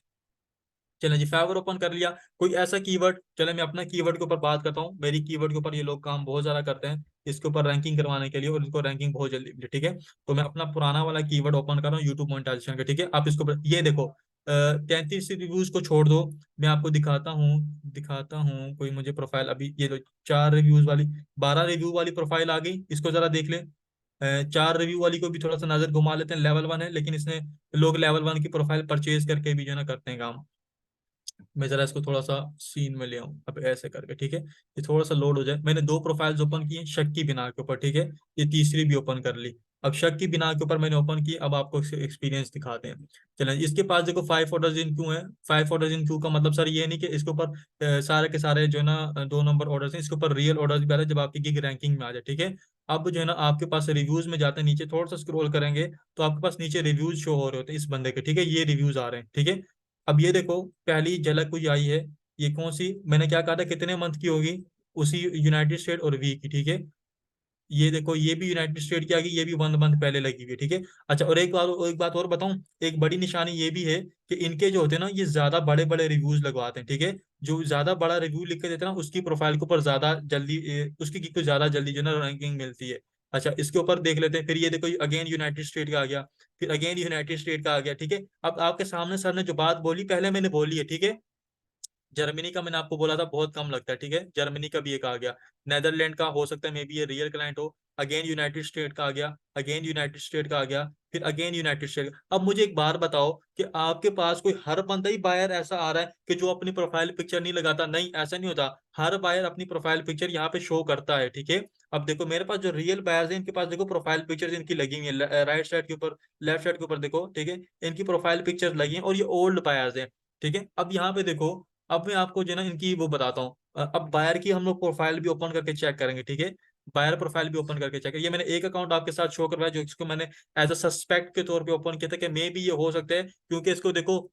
चलें जी, फाइवर ओपन कर लिया। कोई ऐसा कीवर्ड, चले मैं अपना कीवर्ड के ऊपर बात करता हूँ। मेरी कीवर्ड के ऊपर ये लोग काम बहुत ज्यादा करते हैं इसके ऊपर रैंकिंग करवाने के लिए, और इनको रैंकिंग बहुत जल्दी मिली, ठीक है। तो मैं अपना पुराना वाला कीवर्ड ओपन कर रहा हूँ यूट्यूब मोनेटाइजेशन का, ठीक है। आप इसको ये देखो, 33 रिव्यूज को छोड़ दो, मैं आपको दिखाता हूँ कोई मुझे प्रोफाइल। अभी ये लो, 4 रिव्यूज वाली, 12 रिव्यू वाली प्रोफाइल आ गई, इसको जरा देख ले। 4 रिव्यू वाली को भी थोड़ा सा नजर घुमा लेते हैं। लेवल 1 है, लेकिन इसने लोग लेवल 1 की प्रोफाइल परचेज करके भी जो है ना करते हैं काम। मैं जरा इसको थोड़ा सा सीन में ले आऊं, अब ऐसे करके, ठीक है। ये थोड़ा सा लोड हो जाए। मैंने 2 प्रोफाइल्स ओपन की हैं शक की बिना के ऊपर, ठीक है। ये तीसरी भी ओपन कर ली। अब शक की बिना के ऊपर मैंने ओपन की, अब आपको एक्सपीरियंस दिखाते हैं। चलें, इसके पास देखो 5 ऑर्डर्स इन क्यू है। 5 ऑर्डर्स इन क्यू का मतलब सर ये नहीं कि इसके ऊपर सारे के सारे जो है ना 2 नंबर ऑर्डर्स हैं। इसके ऊपर रियल ऑर्डर्स भी आ रहे हैं जब आपकी गिग रैंकिंग में आ जाए, ठीक है। अब जो है ना आपके पास रिव्यूज में जाते हैं नीचे, थोड़ा सा स्क्रॉल करेंगे तो आपके पास नीचे रिव्यूज शो हो रहे होते हैं इस बंदे के, ठीक है। ये रिव्यूज आ रहे हैं, ठीक है। अब ये देखो, पहली झलक कोई आई है। ये कौन सी, मैंने क्या कहा था, कितने मंथ की होगी? उसी यूनाइटेड स्टेट और वी की, ठीक है। ये देखो, ये भी यूनाइटेड स्टेट की आ गई, ये भी 1 मंथ पहले लगी हुई है, ठीक है। अच्छा, और एक बात और बताऊं, एक बड़ी निशानी ये भी है कि इनके जो होते हैं ना, ये ज्यादा बड़े बड़े रिव्यूज लगवाते हैं, ठीक है। जो ज्यादा बड़ा रिव्यू लिख के देते हैं ना, उसकी प्रोफाइल के ऊपर ज्यादा जल्दी उसकी gig को ज्यादा जल्दी जो है ना रैंकिंग मिलती है। अच्छा, इसके ऊपर देख लेते हैं। फिर ये देखो, अगेन यूनाइटेड स्टेट का आ गया, फिर अगेन यूनाइटेड स्टेट का आ गया, ठीक है। अब आपके सामने सर ने जो बात बोली पहले मैंने बोली है, ठीक है। जर्मनी का मैंने आपको बोला था बहुत कम लगता है, ठीक है। जर्मनी का भी एक आ गया। नेदरलैंड का हो सकता है मे बी ये रियल क्लाइंट हो। अगेन यूनाइटेड स्टेट का आ गया, अगेन यूनाइटेड स्टेट का आ गया, फिर अगेन यूनाइटेड स्टेट। अब मुझे एक बार बताओ कि आपके पास कोई हर बंदा ही बायर ऐसा आ रहा है कि जो अपनी प्रोफाइल पिक्चर नहीं लगाता? नहीं, ऐसा नहीं होता। हर बायर अपनी प्रोफाइल पिक्चर यहाँ पे शो करता है, ठीक है। अब देखो मेरे पास जो रियल बायर्स हैं, इनके पास देखो प्रोफाइल पिक्चर्स इनकी लगी हुई है, राइट साइड के ऊपर, लेफ्ट साइड के ऊपर देखो, ठीक है। इनकी प्रोफाइल पिक्चर लगी है और ये ओल्ड बायर्स हैं, ठीक है। अब यहाँ पे देखो, अब मैं आपको जो है ना इनकी वो बताता हूँ। अब बायर की हम लोग प्रोफाइल भी ओपन करके चेक करेंगे, ठीक है। बायर प्रोफाइल भी ओपन करके चेक, ये मैंने एक अकाउंट आपके साथ शो करवाया जो इसको मैंने एज अ सस्पेक्ट के तौर पे ओपन किया था कि मे बी ये हो सकता है, क्योंकि इसको देखो,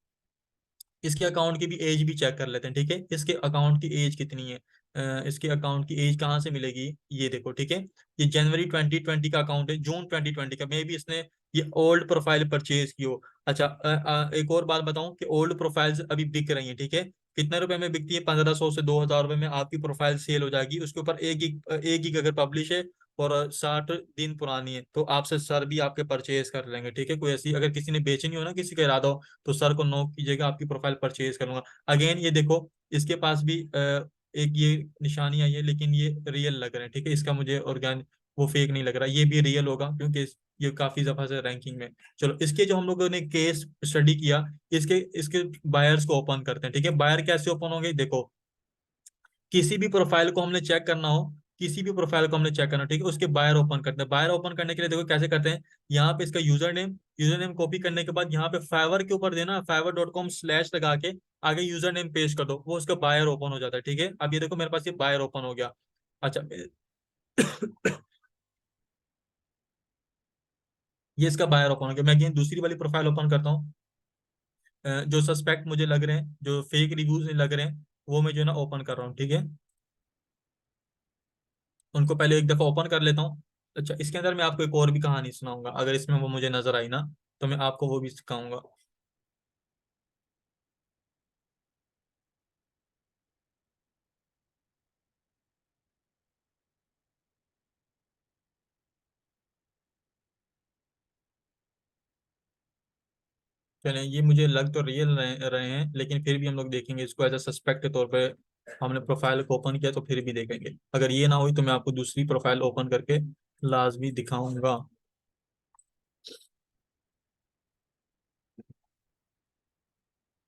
इसके अकाउंट की भी एज भी चेक कर लेते हैं, ठीक है। इसके अकाउंट की एज कितनी है? इसके अकाउंट की एज कहाँ से मिलेगी? ये देखो, ठीक है। ये जनवरी 2020 का अकाउंट है, जून 2020 का, मे बी इसने ये ओल्ड प्रोफाइल परचेज की हो। अच्छा, एक और बात बताऊं कि ओल्ड प्रोफाइल्स अभी बिक रही हैं, ठीक है। कितने रुपए में बिकती है? 1500 से 2000 रुपए में आपकी प्रोफाइल सेल हो जाएगी। उसके ऊपर एक गिग अगर पब्लिश है और 60 दिन पुरानी है, तो आपसे सर भी आपके परचेज कर लेंगे, ठीक है। कोई ऐसी अगर किसी ने बेचनी हो ना, किसी का इरादा हो, तो सर को नोक कीजिएगा, आपकी प्रोफाइल परचेज कर लूंगा। अगेन ये देखो, इसके पास भी एक ये निशानी आई है, लेकिन ये रियल लग रहे हैं, ठीक है। इसका मुझे ऑर्गेन वो फेक नहीं लग रहा, ये भी रियल होगा क्योंकि ये काफी दफा से रैंकिंग में। चलो, इसके जो हम लोगों ने केस स्टडी किया, इसके इसके बायर्स को ओपन करते हैं, ठीक है। बायर कैसे ओपन होंगे? देखो, किसी भी प्रोफाइल को हमने चेक करना हो, किसी भी प्रोफाइल को हमने चेक करना हो, ठीक है, उसके बायर ओपन करते हैं। बायर ओपन करने के लिए देखो कैसे करते हैं। यहाँ पे इसका यूजर नेम कॉपी करने के बाद यहाँ पे फाइवर के ऊपर देना, fiverr.com/ लगा के आगे यूजर नेम पेस्ट कर दो, वो उसका बायर ओपन हो जाता है, ठीक है। अब ये देखो मेरे पास ये बायर ओपन हो गया। अच्छा, ये इसका बायर ओपन हो गया। मैं अगेन दूसरी वाली प्रोफाइल ओपन करता हूँ। जो सस्पेक्ट मुझे लग रहे हैं, जो फेक रिव्यूज लग रहे हैं, वो मैं जो है ना ओपन कर रहा हूँ, ठीक है। उनको पहले एक दफा ओपन कर लेता हूँ। अच्छा, इसके अंदर मैं आपको एक और भी कहानी सुनाऊंगा, अगर इसमें वो मुझे नजर आई ना, तो मैं आपको वो भी सिखाऊंगा। चलें, ये मुझे लग तो रियल रहे हैं, लेकिन फिर भी हम लोग देखेंगे इसको एज अ सस्पेक्ट के तौर पे। हमने प्रोफाइल को ओपन किया तो फिर भी देखेंगे। अगर ये ना हुई तो मैं आपको दूसरी प्रोफाइल ओपन करके लाजमी दिखाऊंगा।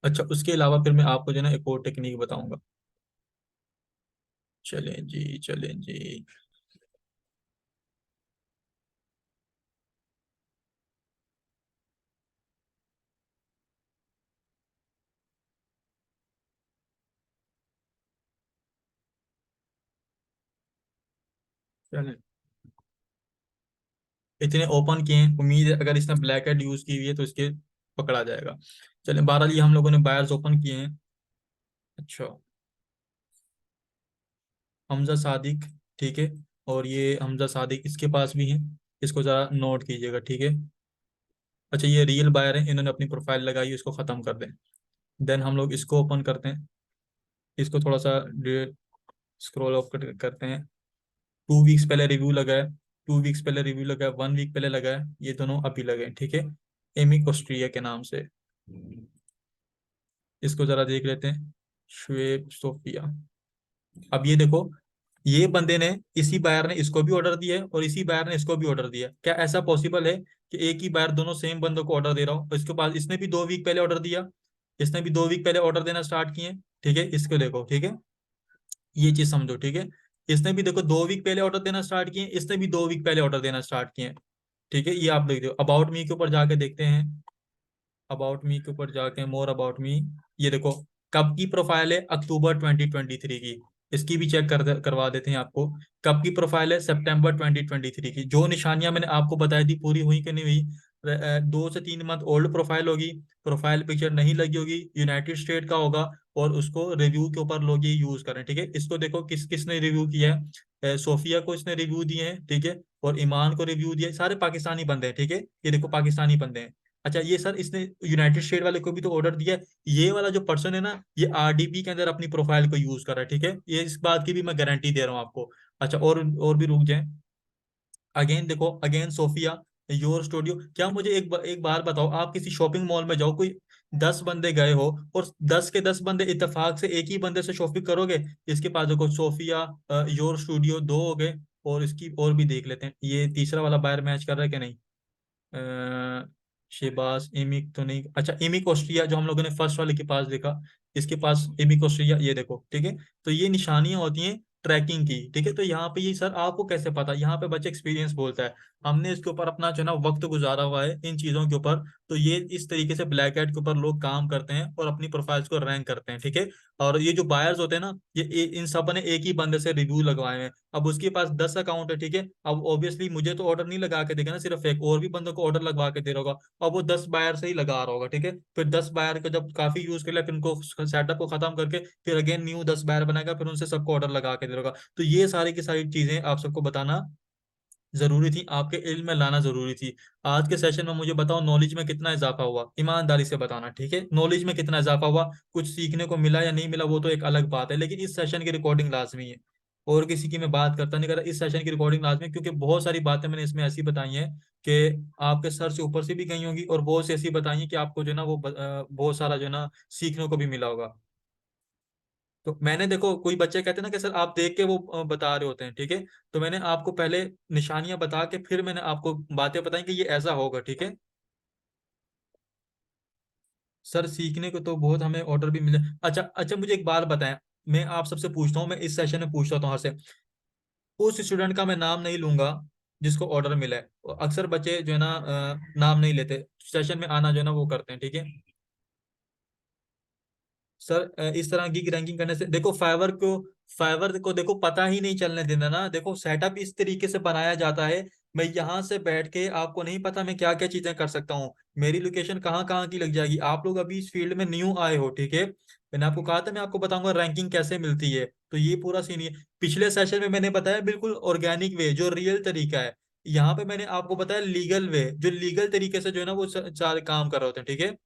अच्छा, उसके अलावा फिर मैं आपको जो है ना एक और टेक्निक बताऊंगा। चलें जी, चलें जी। चलें, इतने ओपन किए हैं, उम्मीद है अगर इसने ब्लैक हेड यूज की हुई है तो इसके पकड़ा जाएगा। चलें, 12 ये हम लोगों ने बायर्स ओपन किए हैं। अच्छा, हमजा सादिक, ठीक है। और ये हमजा सादिक इसके पास भी है, इसको जरा नोट कीजिएगा, ठीक है। अच्छा, ये रियल बायर है, इन्होंने अपनी प्रोफाइल लगाई है, इसको खत्म कर दें। देन हम लोग इसको ओपन करते हैं, इसको थोड़ा सा स्क्रॉल ऑफ करते हैं। 2 वीक्स पहले रिव्यू लगा है, 2 वीक्स पहले रिव्यू लगा है, 1 वीक पहले लगा है, ये दोनों अभी लगे हैं, ठीक है। एमिक ऑस्ट्रिया के नाम से, इसको जरा देख लेते हैं। शुएब सोफिया। अब ये देखो, ये बंदे ने, इसी बायर ने इसको भी ऑर्डर दिया है और इसी बायर ने इसको भी ऑर्डर दिया है। क्या ऐसा पॉसिबल है कि एक ही बायर दोनों सेम बंदों को ऑर्डर दे रहा हो? इसके पास इसने भी 2 वीक पहले ऑर्डर दिया, इसने भी 2 वीक पहले ऑर्डर देना स्टार्ट किए, ठीक है। इसको देखो, ठीक है, ये चीज समझो, ठीक है। इसने भी देखो 2 वीक पहले ऑर्डर देना स्टार्ट किए, इसने भी 2 वीक पहले ऑर्डर देना स्टार्ट किए, ठीक है। ये आप देख दो, अबाउट मी के ऊपर जाके देखते हैं। अबाउट मी के ऊपर जाके मोर अबाउट मी, ये देखो कब की प्रोफाइल है? अक्टूबर 2023 की। इसकी भी चेक करवा देते हैं आपको। कब की प्रोफाइल है? सितंबर 2023 की। जो निशानियां मैंने आपको बताई थी पूरी हुई कि नहीं हुई? 2 से 3 मंथ ओल्ड प्रोफाइल होगी, प्रोफाइल पिक्चर नहीं लगी होगी, यूनाइटेड स्टेट का होगा, और उसको रिव्यू के ऊपर लोग ये यूज करें, ठीक है। इसको देखो किस किसने रिव्यू किया है। सोफिया को इसने रिव्यू दिए हैं, ठीक है। और ईमान को रिव्यू दिया है, सारे पाकिस्तानी बंदे हैं, ठीक है। ये देखो पाकिस्तानी बंदे हैं। अच्छा, ये सर इसने यूनाइटेड स्टेट वाले को भी तो ऑर्डर दिया है। ये वाला जो पर्सन है ना, ये आरडीबी के अंदर अपनी प्रोफाइल को यूज कर रहा है, ठीक है। ये इस बात की भी मैं गारंटी दे रहा हूँ आपको। अच्छा, और भी रुक जाए। अगेन देखो, अगेन सोफिया, योर स्टूडियो। क्या मुझे एक बार बताओ, आप किसी शॉपिंग मॉल में जाओ, कोई 10 बंदे गए हो और 10 के 10 बंदे इत्तेफाक से एक ही बंदे से शॉपिंग करोगे? इसके पास देखो सोफिया, योर स्टूडियो, दो हो गए। और इसकी और भी देख लेते हैं, ये तीसरा वाला बायर मैच कर रहा है कि नहीं। शेबाज, इमिक तो नहीं। अच्छा, इमिक ऑस्ट्रिया जो हम लोगों ने फर्स्ट वाले के पास देखा, इसके पास इमिक ऑस्ट्रिया, ये देखो, ठीक है। तो ये निशानियां होती हैं ट्रैकिंग की, ठीक है। तो यहाँ पे ये सर आपको कैसे पता? यहाँ पे बच्चे एक्सपीरियंस बोलता है, हमने इसके ऊपर अपना जो है ना वक्त गुजारा हुआ है इन चीजों के ऊपर। तो ये इस तरीके से ब्लैक हैट के ऊपर लोग काम करते हैं और अपनी प्रोफाइल्स को रैंक करते हैं, ठीक है। और ये जो बायर्स होते हैं ना, इन सब ने एक ही बंदे से रिव्यू लगवाए हैं। अब उसके पास 10 अकाउंट है, ठीक है। अब ऑब्वियसली मुझे तो ऑर्डर नहीं लगा के देगा ना सिर्फ एक, और भी बंदों को ऑर्डर लगवा के दे रहा होगा। अब वो 10 बायर से ही लगा रहा होगा, ठीक है। फिर 10 बायर को जब काफी यूज कर लिया, फिर उनको सेटअप को खत्म करके फिर अगेन न्यू 10 बायर बनाएगा, फिर उनसे सबको ऑर्डर लगा के दे रहा होगा। तो ये सारी की सारी चीजें आप सबको बताना जरूरी थी, आपके इल्म में लाना जरूरी थी। आज के सेशन में मुझे बताओ, नॉलेज में कितना इजाफा हुआ, ईमानदारी से बताना, ठीक है? नॉलेज में कितना इजाफा हुआ, कुछ सीखने को मिला या नहीं मिला वो तो एक अलग बात है, लेकिन इस सेशन की रिकॉर्डिंग लाजमी है। और किसी की मैं बात करता नहीं कर रहा, इस सेशन की रिकॉर्डिंग लाजमी है, क्योंकि बहुत सारी बातें मैंने इसमें ऐसी बताई हैं कि आपके सर से ऊपर से भी गई होंगी, और बहुत सी ऐसी बताई हैं कि आपको जो है ना वो बहुत सारा जो है ना सीखने को भी मिला होगा। तो मैंने देखो, कोई बच्चे कहते हैं ना कि सर आप देख के वो बता रहे होते हैं, ठीक है? तो मैंने आपको पहले निशानियां बता के फिर मैंने आपको बातें बताई कि ये ऐसा होगा, ठीक है? सर सीखने को तो बहुत हमें ऑर्डर भी मिले। अच्छा अच्छा, मुझे एक बात बताएं, मैं आप सबसे पूछता हूँ, मैं इस सेशन में पूछता हूँ हर से, उस स्टूडेंट का मैं नाम नहीं लूंगा जिसको ऑर्डर मिला है। और अक्सर बच्चे जो है ना नाम नहीं लेते, सेशन में आना जो है ना वो करते हैं, ठीक है? सर इस तरह की रैंकिंग करने से देखो, फाइवर को देखो पता ही नहीं चलने देना ना। देखो सेटअप इस तरीके से बनाया जाता है, मैं यहाँ से बैठ के आपको नहीं पता मैं क्या क्या चीजें कर सकता हूँ, मेरी लोकेशन कहाँ कहाँ की लग जाएगी। आप लोग अभी इस फील्ड में न्यू आए हो, ठीक है? मैंने आपको कहा था मैं आपको बताऊंगा रैंकिंग कैसे मिलती है, तो ये पूरा सीन है। पिछले सेशन में मैंने बताया बिल्कुल ऑर्गेनिक वे, जो रियल तरीका है। यहाँ पे मैंने आपको बताया लीगल वे, जो लीगल तरीके से जो है ना वो सारे काम कर रहे होते हैं, ठीक है?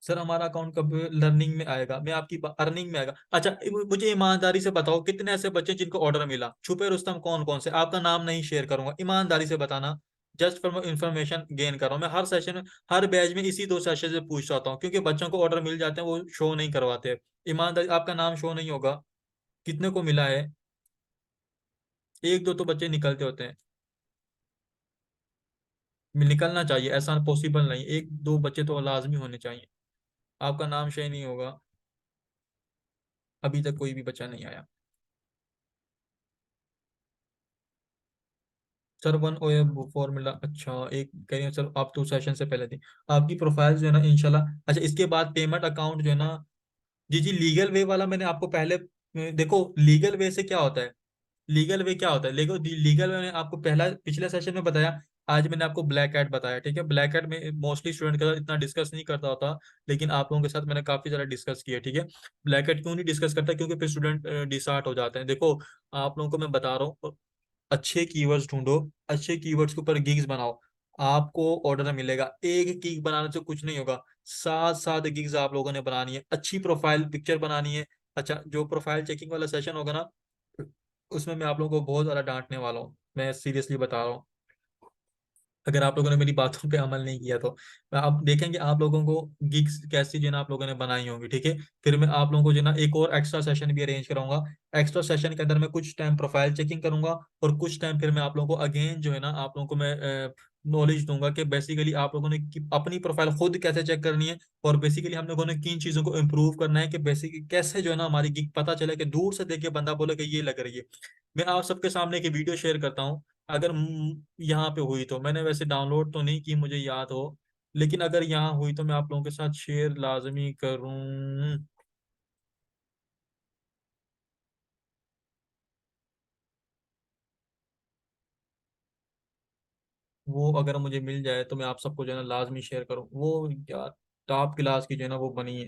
सर हमारा अकाउंट कब लर्निंग में आएगा, मैं आपकी अर्निंग में आएगा? अच्छा मुझे ईमानदारी से बताओ, कितने ऐसे बच्चे जिनको ऑर्डर मिला, छुपे रुस्तम कौन कौन से? आपका नाम नहीं शेयर करूंगा, ईमानदारी से बताना। जस्ट फॉर इंफॉर्मेशन गेन कर रहा हूँ मैं, हर सेशन में, हर बैच में इसी दो सेशन से पूछ रहा हूँ, क्योंकि बच्चों को ऑर्डर मिल जाते हैं, वो शो नहीं करवाते। ईमानदारी, आपका नाम शो नहीं होगा, कितने को मिला है? एक दो तो बच्चे निकलते होते हैं, निकलना चाहिए, ऐसा पॉसिबल नहीं, एक दो बच्चे तो लाजमी होने चाहिए। आपका नाम शेयर नहीं होगा, अभी तक कोई भी बच्चा नहीं आया। सर वन ओ फॉर्मूला, अच्छा एक कह रही सर आप तो सेशन से पहले थी, आपकी प्रोफाइल जो है ना इंशाल्लाह। अच्छा इसके बाद पेमेंट अकाउंट जो है ना, जी जी, लीगल वे वाला मैंने आपको पहले देखो लीगल वे से क्या होता है, लीगल वे क्या होता है, देखो लीगल वे मैंने आपको पहला पिछले सेशन में बताया। आज मैंने आपको ब्लैक हैट बताया, ठीक है? ब्लैक हैट में मोस्टली स्टूडेंट के साथ इतना डिस्कस नहीं करता होता, लेकिन आप लोगों के साथ मैंने काफी ज्यादा डिस्कस किया, ठीक है? ब्लैक हैट क्यों नहीं डिस्कस करता, क्योंकि फिर स्टूडेंट डिसहार्ट हो जाते हैं। देखो आप लोगों को मैं बता रहा हूँ, अच्छे कीवर्ड्स ढूंढो, अच्छे कीवर्ड्स के ऊपर गिग्स बनाओ, आपको ऑर्डर मिलेगा। एक गिग बनाने से कुछ नहीं होगा, सात सात गिग्स आप लोगों ने बनानी है, अच्छी प्रोफाइल पिक्चर बनानी है। अच्छा जो प्रोफाइल चेकिंग वाला सेशन होगा ना, उसमें मैं आप लोगों को बहुत ज्यादा डांटने वाला हूँ, मैं सीरियसली बता रहा हूँ। अगर आप लोगों ने मेरी बातों पे अमल नहीं किया तो आप देखेंगे आप लोगों को गिग्स कैसी जो है ना आप लोगों ने बनाई होंगी, ठीक है? फिर मैं आप लोगों को जो है ना एक और एक्स्ट्रा सेशन भी अरेंज कराऊंगा। एक्स्ट्रा सेशन के अंदर मैं कुछ टाइम प्रोफाइल चेकिंग करूंगा, और कुछ टाइम फिर मैं आप लोगों को अगेन जो है ना आप लोगों को मैं नॉलेज दूंगा कि बेसिकली आप लोगों ने अपनी प्रोफाइल खुद कैसे चेक करनी है, और बेसिकली हम लोगों ने किन चीजों को इम्प्रूव करना है, कि बेसिकली कैसे जो है ना हमारी गिग पता चले, कि दूर से देख के बंदा बोले कि ये लग रही है। मैं आप सबके सामने एक वीडियो शेयर करता हूँ, अगर यहाँ पे हुई तो, मैंने वैसे डाउनलोड तो नहीं की मुझे याद हो, लेकिन अगर यहाँ हुई तो मैं आप लोगों के साथ शेयर लाजमी करूँ। वो अगर मुझे मिल जाए तो मैं आप सबको जो है ना लाजमी शेयर करूँ, वो यार टॉप क्लास की जो है ना वो बनी है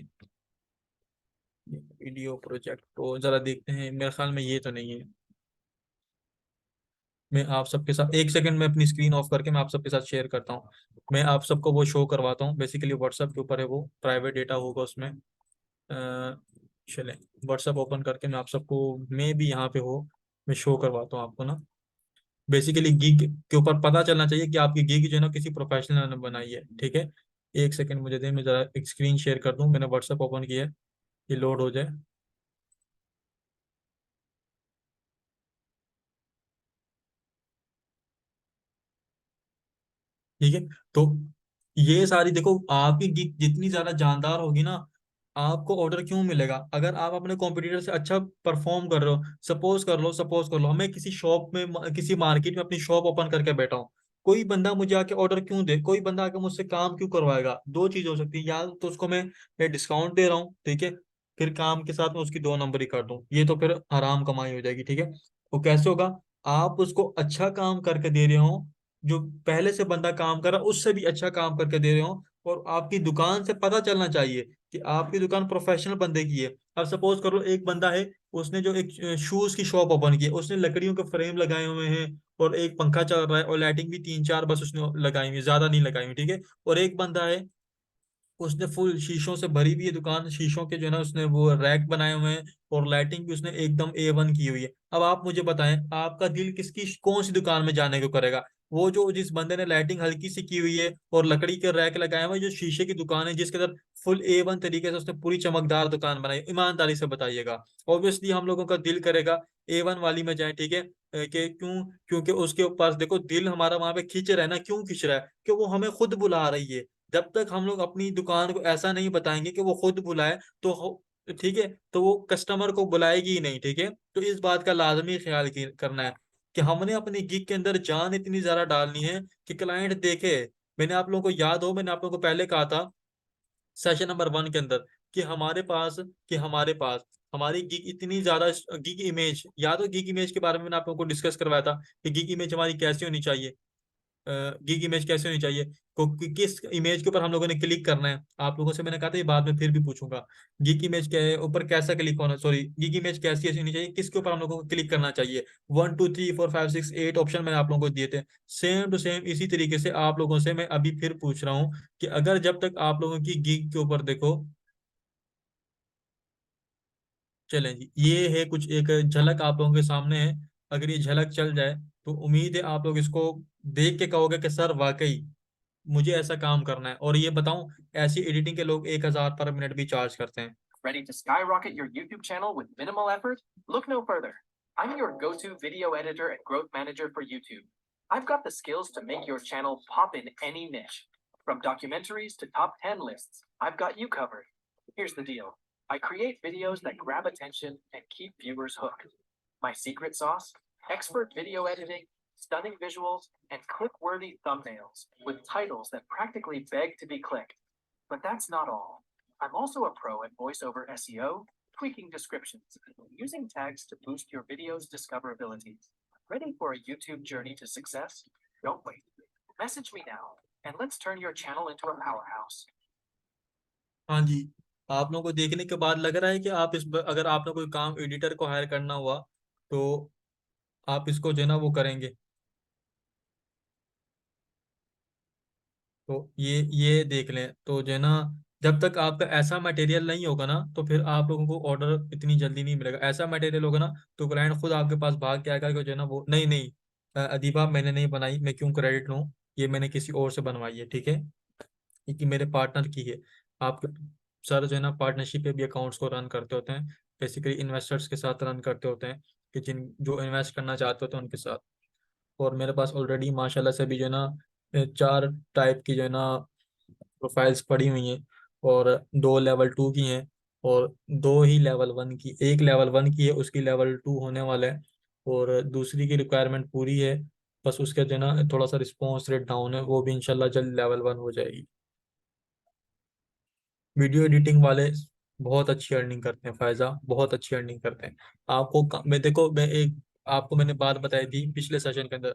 वीडियो प्रोजेक्ट, तो जरा देखते हैं, मेरे ख्याल में ये तो नहीं है। मैं आप सबके साथ एक सेकंड में अपनी स्क्रीन ऑफ करके मैं आप सबके साथ शेयर करता हूँ। मैं आप सबको वो शो करवाता हूँ, बेसिकली व्हाट्सएप के ऊपर है, वो प्राइवेट डेटा होगा उसमें। चलें, व्हाट्सएप ओपन करके मैं आप सबको, मैं भी यहाँ पे हो, मैं शो करवाता हूँ आपको ना। बेसिकली गिग के ऊपर पता चलना चाहिए कि आपकी गिग जो है ना किसी प्रोफेशनल ने बनाई है, ठीक है? एक सेकंड मुझे दें, मैं जरा एक स्क्रीन शेयर कर दूं, मैंने व्हाट्सएप ओपन किया है, ये लोड हो जाए। ठीक है? तो ये सारी देखो, आपकी गिग जितनी ज्यादा जानदार होगी ना, आपको ऑर्डर क्यों मिलेगा? अगर आप अपने कॉम्पिटिटर से अच्छा परफॉर्म कर रहे हो, सपोज कर लो मैं किसी शॉप में, किसी मार्केट में अपनी शॉप ओपन करके बैठा हूँ, कोई बंदा मुझे आके ऑर्डर क्यों दे, कोई बंदा आके मुझसे काम क्यों करवाएगा? दो चीज हो सकती है, या तो उसको मैं डिस्काउंट दे रहा हूँ, ठीक है, फिर काम के साथ में उसकी दो नंबरी कर दूं, ये तो फिर हराम कमाई हो जाएगी, ठीक है? वो कैसे होगा? आप उसको अच्छा काम करके दे रहे हो, जो पहले से बंदा काम कर रहा है उससे भी अच्छा काम करके दे रहे हो, और आपकी दुकान से पता चलना चाहिए कि आपकी दुकान प्रोफेशनल बंदे की है। अब सपोज करो एक बंदा है, उसने जो एक शूज की शॉप ओपन की है, उसने लकड़ियों के फ्रेम लगाए हुए हैं, और एक पंखा चल रहा है और लाइटिंग भी 3-4 बस उसने लगाई हुई, ज्यादा नहीं लगाई हुई, ठीक है। और एक बंदा है, उसने फुल शीशों से भरी हुई है दुकान, शीशों के जो है ना उसने वो रैक बनाए हुए हैं, और लाइटिंग भी उसने एकदम A1 की हुई है। अब आप मुझे बताएं, आपका दिल किसकी कौन सी दुकान में जाने को करेगा? वो जो जिस बंदे ने लाइटिंग हल्की सी की हुई है और लकड़ी के रैक लगाए हुए हैं, जो शीशे की दुकान है जिसके अंदर फुल A1 तरीके से उसने पूरी चमकदार दुकान बनाई, ईमानदारी से बताइएगा। ऑब्वियसली हम लोगों का दिल करेगा A1 वाली में जाए, ठीक है। कि क्यों? क्योंकि उसके ऊपर देखो दिल हमारा वहां पे खींच रहा है ना, क्यों खींच रहा है? कि वो हमें खुद बुला रही है। जब तक हम लोग अपनी दुकान को ऐसा नहीं बताएंगे कि वो खुद बुलाए, तो ठीक है, तो वो कस्टमर को बुलाएगी ही नहीं, ठीक है। तो इस बात का लाजमी ख्याल करना है कि हमने अपनी गिग के अंदर जान इतनी ज्यादा डालनी है कि क्लाइंट देखे। मैंने आप लोगों को याद हो, मैंने आप लोगों को पहले कहा था सेशन नंबर 1 के अंदर कि हमारे पास हमारी गिग इतनी ज्यादा, गिग इमेज याद हो, गिग इमेज के बारे में मैंने आप लोगों को डिस्कस करवाया था कि गिग इमेज हमारी कैसी होनी चाहिए। गिग इमेज कैसे होनी चाहिए, किस इमेज के ऊपर हम लोगों ने क्लिक करना है। आप लोगों से मैंने कहा था ये बाद में फिर भी पूछूंगा। गिग इमेज के ऊपर कैसा क्लिक होना, सॉरी, गिग इमेज कैसी ऐसी होनी चाहिए, किसके ऊपर हम लोगों को क्लिक करना चाहिए। 1 2 3 4 5 6 8 ऑप्शन मैंने आप लोगों को दिए थे। सेम टू सेम इसी तरीके से आप लोगों से मैं अभी फिर पूछ रहा हूँ कि अगर जब तक आप लोगों की गिग के ऊपर देखो, चलें जी, ये है कुछ एक झलक आप लोगों के सामने है। अगर ये झलक चल जाए तो उम्मीद है आप लोग इसको देख के कहोगे कि सर वाकई मुझे ऐसा काम करना है। और ये बताऊं, ऐसी एडिटिंग के लोग 1,000 पर मिनट भी चार्ज करते हैं। Ready to skyrocket your YouTube channel with minimal effort? Look no further. I'm your go-to video editor and growth manager for YouTube. I've got the skills to make your channel pop in any niche. From documentaries to top 10 lists, I've got you covered. Here's the deal. I create videos that grab attention and keep viewers hooked. My secret sauce? Expert video editing, stunning visuals, and click-worthy thumbnails with titles that practically beg to be clicked. But that's not all. I'm also a pro at voiceover SEO, tweaking descriptions, using tags to boost your video's discoverability. Ready for a YouTube journey to success? Don't wait. Message me now, and let's turn your channel into a powerhouse. हाँ जी, आप लोगों को देखने के बाद लग रहा है कि आप अगर आपने कोई काम एडिटर को हायर करना हुआ तो आप इसको जो है ना वो करेंगे। तो ये देख लें तो जो है ना, जब तक आपका ऐसा मटेरियल नहीं होगा ना तो फिर आप लोगों को ऑर्डर इतनी जल्दी नहीं मिलेगा। ऐसा मटेरियल होगा ना तो क्लाइंट खुद आपके पास भाग के आएगा कि जो है ना वो नहीं नहीं, अदीबा मैंने नहीं बनाई, मैं क्यों क्रेडिट लूँ, ये मैंने किसी और से बनवाई है, ठीक है, ये कि मेरे पार्टनर की है। आप सर जो है ना पार्टनरशिप पे भी अकाउंट्स को रन करते होते हैं, बेसिकली इन्वेस्टर्स के साथ रन करते होते हैं, कि जिन जो इन्वेस्ट करना चाहते होते हैं उनके साथ। और मेरे पास ऑलरेडी माशाल्लाह से भी जो है ना 4 टाइप की जो है ना प्रोफाइल्स पड़ी हुई हैं, और 2 लेवल 2 की हैं, और 2 ही लेवल 1 की, एक लेवल 1 की है, उसकी लेवल 2 होने वाला है, और दूसरी की रिक्वायरमेंट पूरी है। बस उसका जो है ना थोड़ा सा रिस्पॉन्स रेट डाउन है, वो भी इंशाल्लाह जल्द लेवल 1 हो जाएगी। वीडियो एडिटिंग वाले बहुत अच्छी अर्निंग करते हैं फायजा, बहुत अच्छी अर्निंग करते हैं। मैं देखो, मैं एक आपको मैंने बात बताई थी पिछले सेशन के अंदर,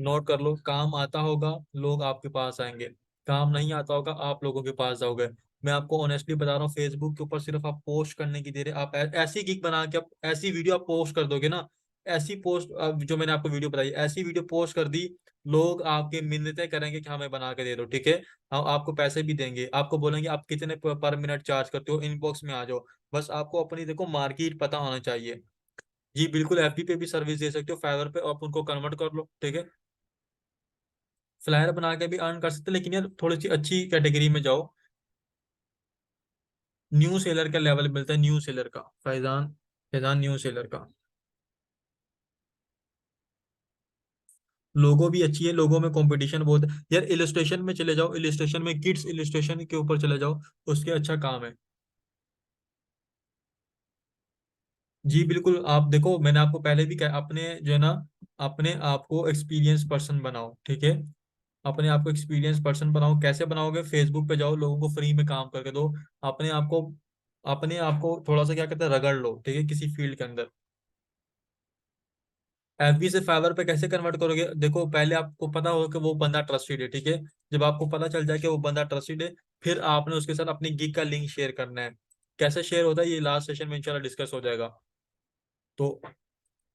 नोट कर लो, काम आता होगा लोग आपके पास आएंगे, काम नहीं आता होगा आप लोगों के पास जाओगे। मैं आपको ऑनेस्टली बता रहा हूँ, फेसबुक के ऊपर सिर्फ आप पोस्ट करने की देर है, आप ऐसी गिग बना के आप ऐसी वीडियो आप पोस्ट कर दोगे ना, ऐसी पोस्ट जो मैंने आपको वीडियो बताई, ऐसी वीडियो पोस्ट कर दी, लोग आपके मिन्नतें करेंगे कि हमें बना के दे दो, ठीक है। हम आपको पैसे भी देंगे, आपको बोलेंगे आप कितने पर मिनट चार्ज करते हो, इनबॉक्स में आ जाओ। बस आपको अपनी देखो मार्केट पता होना चाहिए। जी बिल्कुल, एफबी पे भी सर्विस दे सकते हो, फाइवर पे आप उनको कन्वर्ट कर लो, ठीक है। फ्लायर बना के भी अर्न कर सकते हो, लेकिन यार थोड़ी सी अच्छी कैटेगरी में जाओ। न्यू सेलर का लेवल मिलता है, न्यू सेलर का, फैजान, फैजान न्यू सेलर का। लोगो भी अच्छी है, लोगो में कंपटीशन बहुत है यार। इलिस्ट्रेशन में चले जाओ, इलिस्ट्रेशन में किड्स इलिस्ट्रेशन के ऊपर चले जाओ, उसके अच्छा काम है। जी बिल्कुल, आप देखो मैंने आपको पहले भी कहा, अपने जो है ना अपने आप को एक्सपीरियंस पर्सन बनाओ, ठीक है। अपने आप को एक्सपीरियंस पर्सन बनाओ, कैसे बनाओगे? फेसबुक पे जाओ, लोगों को फ्री में काम करके दो। अपने आप को अपने आप को थोड़ा सा क्या कहते हैं, रगड़ लो, ठीक है, किसी फील्ड के अंदर। एफबी से फाइवर पे कैसे कन्वर्ट करोगे? देखो पहले आपको पता होगा कि वो बंदा ट्रस्टेड है, ठीक है। जब आपको पता चल जाए कि वो बंदा ट्रस्टेड है, फिर आपने उसके साथ अपनी गिग का लिंक शेयर करना है। कैसे शेयर होता है ये लास्ट सेशन में इंशाल्लाह डिस्कस हो जाएगा। तो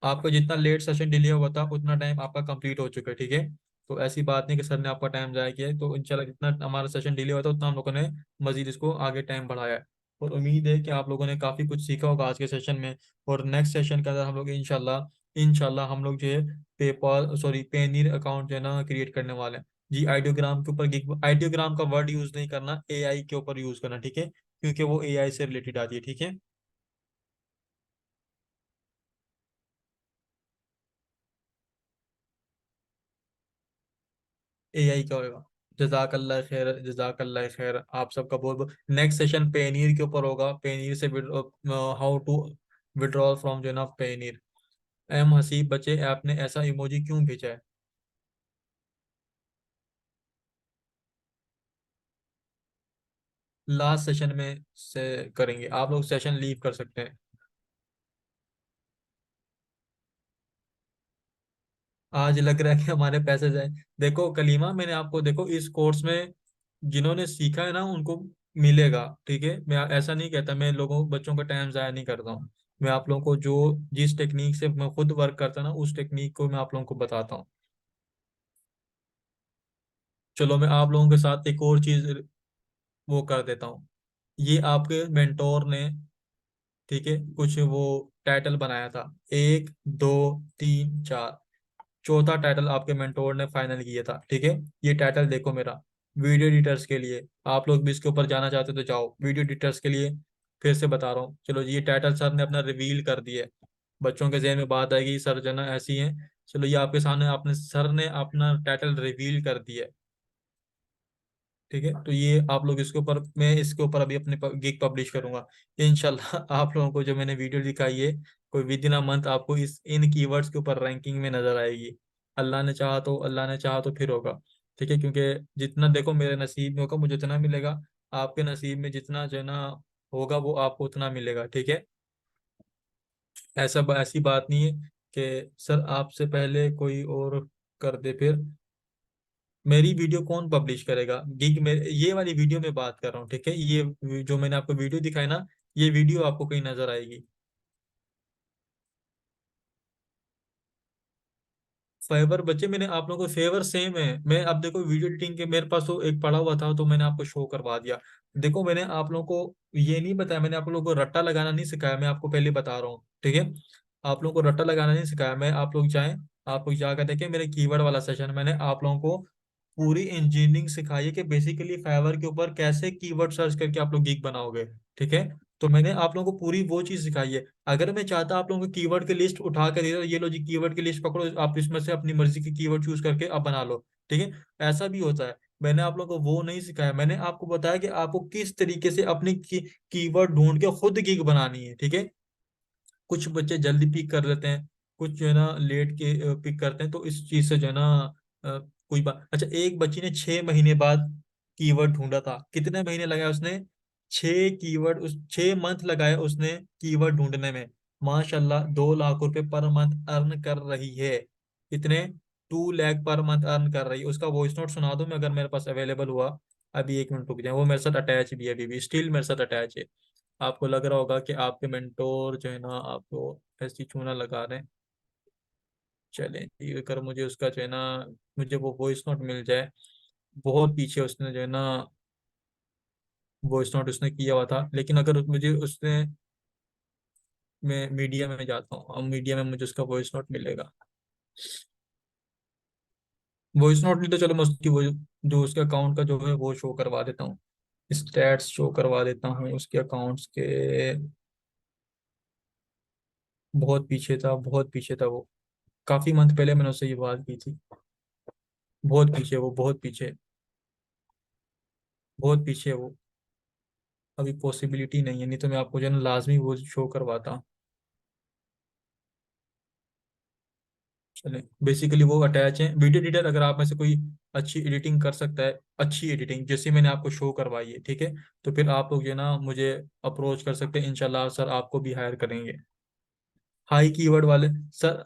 आपका जितना लेट सेशन डिले हुआ था उतना टाइम आपका कंप्लीट हो चुका है, ठीक है। तो ऐसी बात नहीं कि सर ने आपका टाइम जाया किया है, तो इंशाल्लाह जितना हमारा सेशन डिले हुआ था उतना हम लोगों ने मजीद इसको आगे टाइम बढ़ाया है। और उम्मीद है कि आप लोगों ने काफ़ी कुछ सीखा होगा आज के सेशन में। और नेक्स्ट सेशन के अंदर हम लोग इंशाल्लाह इंशाल्लाह हम लोग जो है पेपॉल सॉरी पेनीर अकाउंट जो है ना क्रिएट करने वाले हैं। जी आइडियोग्राम के ऊपर गिग आइडियोग्राम का वर्ड यूज़ नहीं करना, एआई के ऊपर यूज़ करना, ठीक है, क्योंकि वो एआई से रिलेटेड आती है, ठीक है। एआई का होगा। जजाकल्ला खैर, जजाकल्ला खैर, आप सबका बहुत बहुत। नेक्स्ट सेशन पेनीर के ऊपर होगा, पेनीर से हाउ टू विड्रॉल फ्रॉम जो है ना पेनीर। एम हसीब बच्चे आपने ऐसा इमोजी क्यों भेजा है? लास्ट सेशन में से करेंगे, आप लोग सेशन लीव कर सकते हैं। आज लग रहा है कि हमारे पैसे जाए। देखो कलीमा, मैंने आपको देखो इस कोर्स में जिन्होंने सीखा है ना उनको मिलेगा, ठीक है। मैं ऐसा नहीं कहता, मैं लोगों बच्चों का टाइम जाया नहीं करता हूँ। मैं आप लोगों को जो जिस टेक्निक से मैं खुद वर्क करता ना उस टेक्निक को मैं आप लोगों को बताता हूँ। चलो मैं आप लोगों के साथ एक और चीज वो कर देता हूँ। ये आपके मेंटोर ने, ठीक है, कुछ वो टाइटल बनाया था, 1 2 3 4, चौथा टाइटल आपके मेंटोर ने फाइनल किया था, ठीक है। ये टाइटल देखो मेरा, वीडियो एडिटर्स के लिए। आप लोग भी इसके ऊपर जाना चाहते हो तो जाओ, वीडियो एडिटर्स के लिए। फिर से बता रहा हूँ, चलो ये टाइटल सर ने अपना रिवील कर दिया है। बच्चों के जहन में बात आएगी सर जना ऐसी है। चलो ये आपके सामने आपने सर ने अपना टाइटल रिवील कर दिया है, ठीक है। तो ये आप लोग इसके ऊपर, मैं इसके ऊपर अभी अपने गिग पब्लिश करूंगा इंशाल्लाह। आप लोगों को जो मैंने वीडियो दिखाई है, कोई विद इन अ मंथ आपको इस इन कीवर्ड्स के ऊपर रैंकिंग में नजर आएगी। अल्लाह ने चाहा तो फिर होगा, ठीक है। क्योंकि जितना देखो मेरे नसीब में होगा मुझे उतना मिलेगा, आपके नसीब में जितना जो है ना होगा वो आपको उतना मिलेगा, ठीक है। ऐसी बात नहीं है कि सर आपसे पहले कोई और कर दे फिर। मेरी वीडियो कौन पब्लिश करेगा? गिग में ये वाली वीडियो में बात कर रहा हूँ, ठीक है। ये जो मैंने आपको वीडियो दिखाई ना, ये वीडियो आपको कहीं नजर आएगी। फेवर बच्चे मैंने आप लोगों को फेवर सेम है। मैं अब देखो वीडियो एडिटिंग के मेरे पास तो एक पड़ा हुआ था तो मैंने आपको शो करवा दिया। देखो मैंने आप लोगों को ये नहीं बताया, मैंने आप लोगों को रट्टा लगाना नहीं सिखाया, मैं आपको पहले बता रहा हूँ, ठीक है। आप लोगों को रट्टा लगाना नहीं सिखाया मैं, आप लोग जाएं, आप लोग जाकर देखें मेरे कीवर्ड वाला सेशन। मैंने आप लोगों को पूरी इंजीनियरिंग सिखाई है कि बेसिकली फाइवर के ऊपर कैसे कीवर्ड सर्च करके आप लोग गिग बनाओगे, ठीक है। तो मैंने आप लोगों को पूरी वो चीज सिखाई है। अगर मैं चाहता आप लोगों को कीवर्ड की लिस्ट उठा कर दे, ये लो जी कीवर्ड की लिस्ट पकड़ो, आप इसमें से अपनी मर्जी की कीवर्ड चूज करके आप बना लो, ठीक है। ऐसा भी होता है। मैंने आप लोगों को वो नहीं सिखाया, मैंने आपको बताया कि आपको किस तरीके से अपनी कीवर्ड ढूंढ के खुद गिग बनानी है, ठीक है। कुछ बच्चे जल्दी पिक कर लेते हैं, कुछ जो है ना लेट के पिक करते हैं, तो इस चीज से जो है ना कोई बात। अच्छा, एक बच्ची ने 6 महीने बाद कीवर्ड ढूंढा था, कितने महीने लगाए उसने? 6 मंथ लगाए उसने कीवर्ड ढूंढने में। माशाल्लाह 2 लाख रुपए पर मंथ अर्न कर रही है। कितने? 2 लाख पर मंथ अर्न कर रही है। उसका वॉइस नोट सुना दूं मैं अगर मेरे पास अवेलेबल हुआ? अभी 1 मिनट रुक जाए, वो मेरे साथ अटैच भी है, अभी भी स्टिल मेरे साथ अटैच है। आपको लग रहा होगा कि आपके मेंटोर जो है ना आपको ऐसी चूना लगा रहे हैं। चलें ठीक है, अगर मुझे उसका जो है ना मुझे वो वॉइस नोट मिल जाए। बहुत पीछे उसने जो है ना वॉइस नोट उसने किया हुआ था, लेकिन अगर मुझे उसने, मैं मीडिया में जाता हूँ, अब मीडिया में मुझे उसका वॉइस नोट मिलेगा। वॉइस नोट नहीं तो चलो मैं उसकी वो जो उसके अकाउंट का जो है वो शो करवा देता हूँ, स्टैट्स शो करवा देता हूँ उसके अकाउंट्स के। बहुत पीछे था, बहुत पीछे था वो। काफी मंथ पहले मैंने उससे ये बात की थी। बहुत पीछे वो, बहुत पीछे, बहुत पीछे वो। अभी पॉसिबिलिटी नहीं है, नहीं तो मैं आपको जो है ना लाजमी वो शो करवाता। चले बेसिकली वो अटैच है वीडियो एडिटर, अगर आप में से कोई अच्छी एडिटिंग कर सकता है, अच्छी एडिटिंग जैसे मैंने आपको शो करवाई है, ठीक है, तो फिर आप लोग जो है ना मुझे अप्रोच कर सकते हैं, इंशाल्लाह सर आपको भी हायर करेंगे। हाई कीवर्ड वाले सर।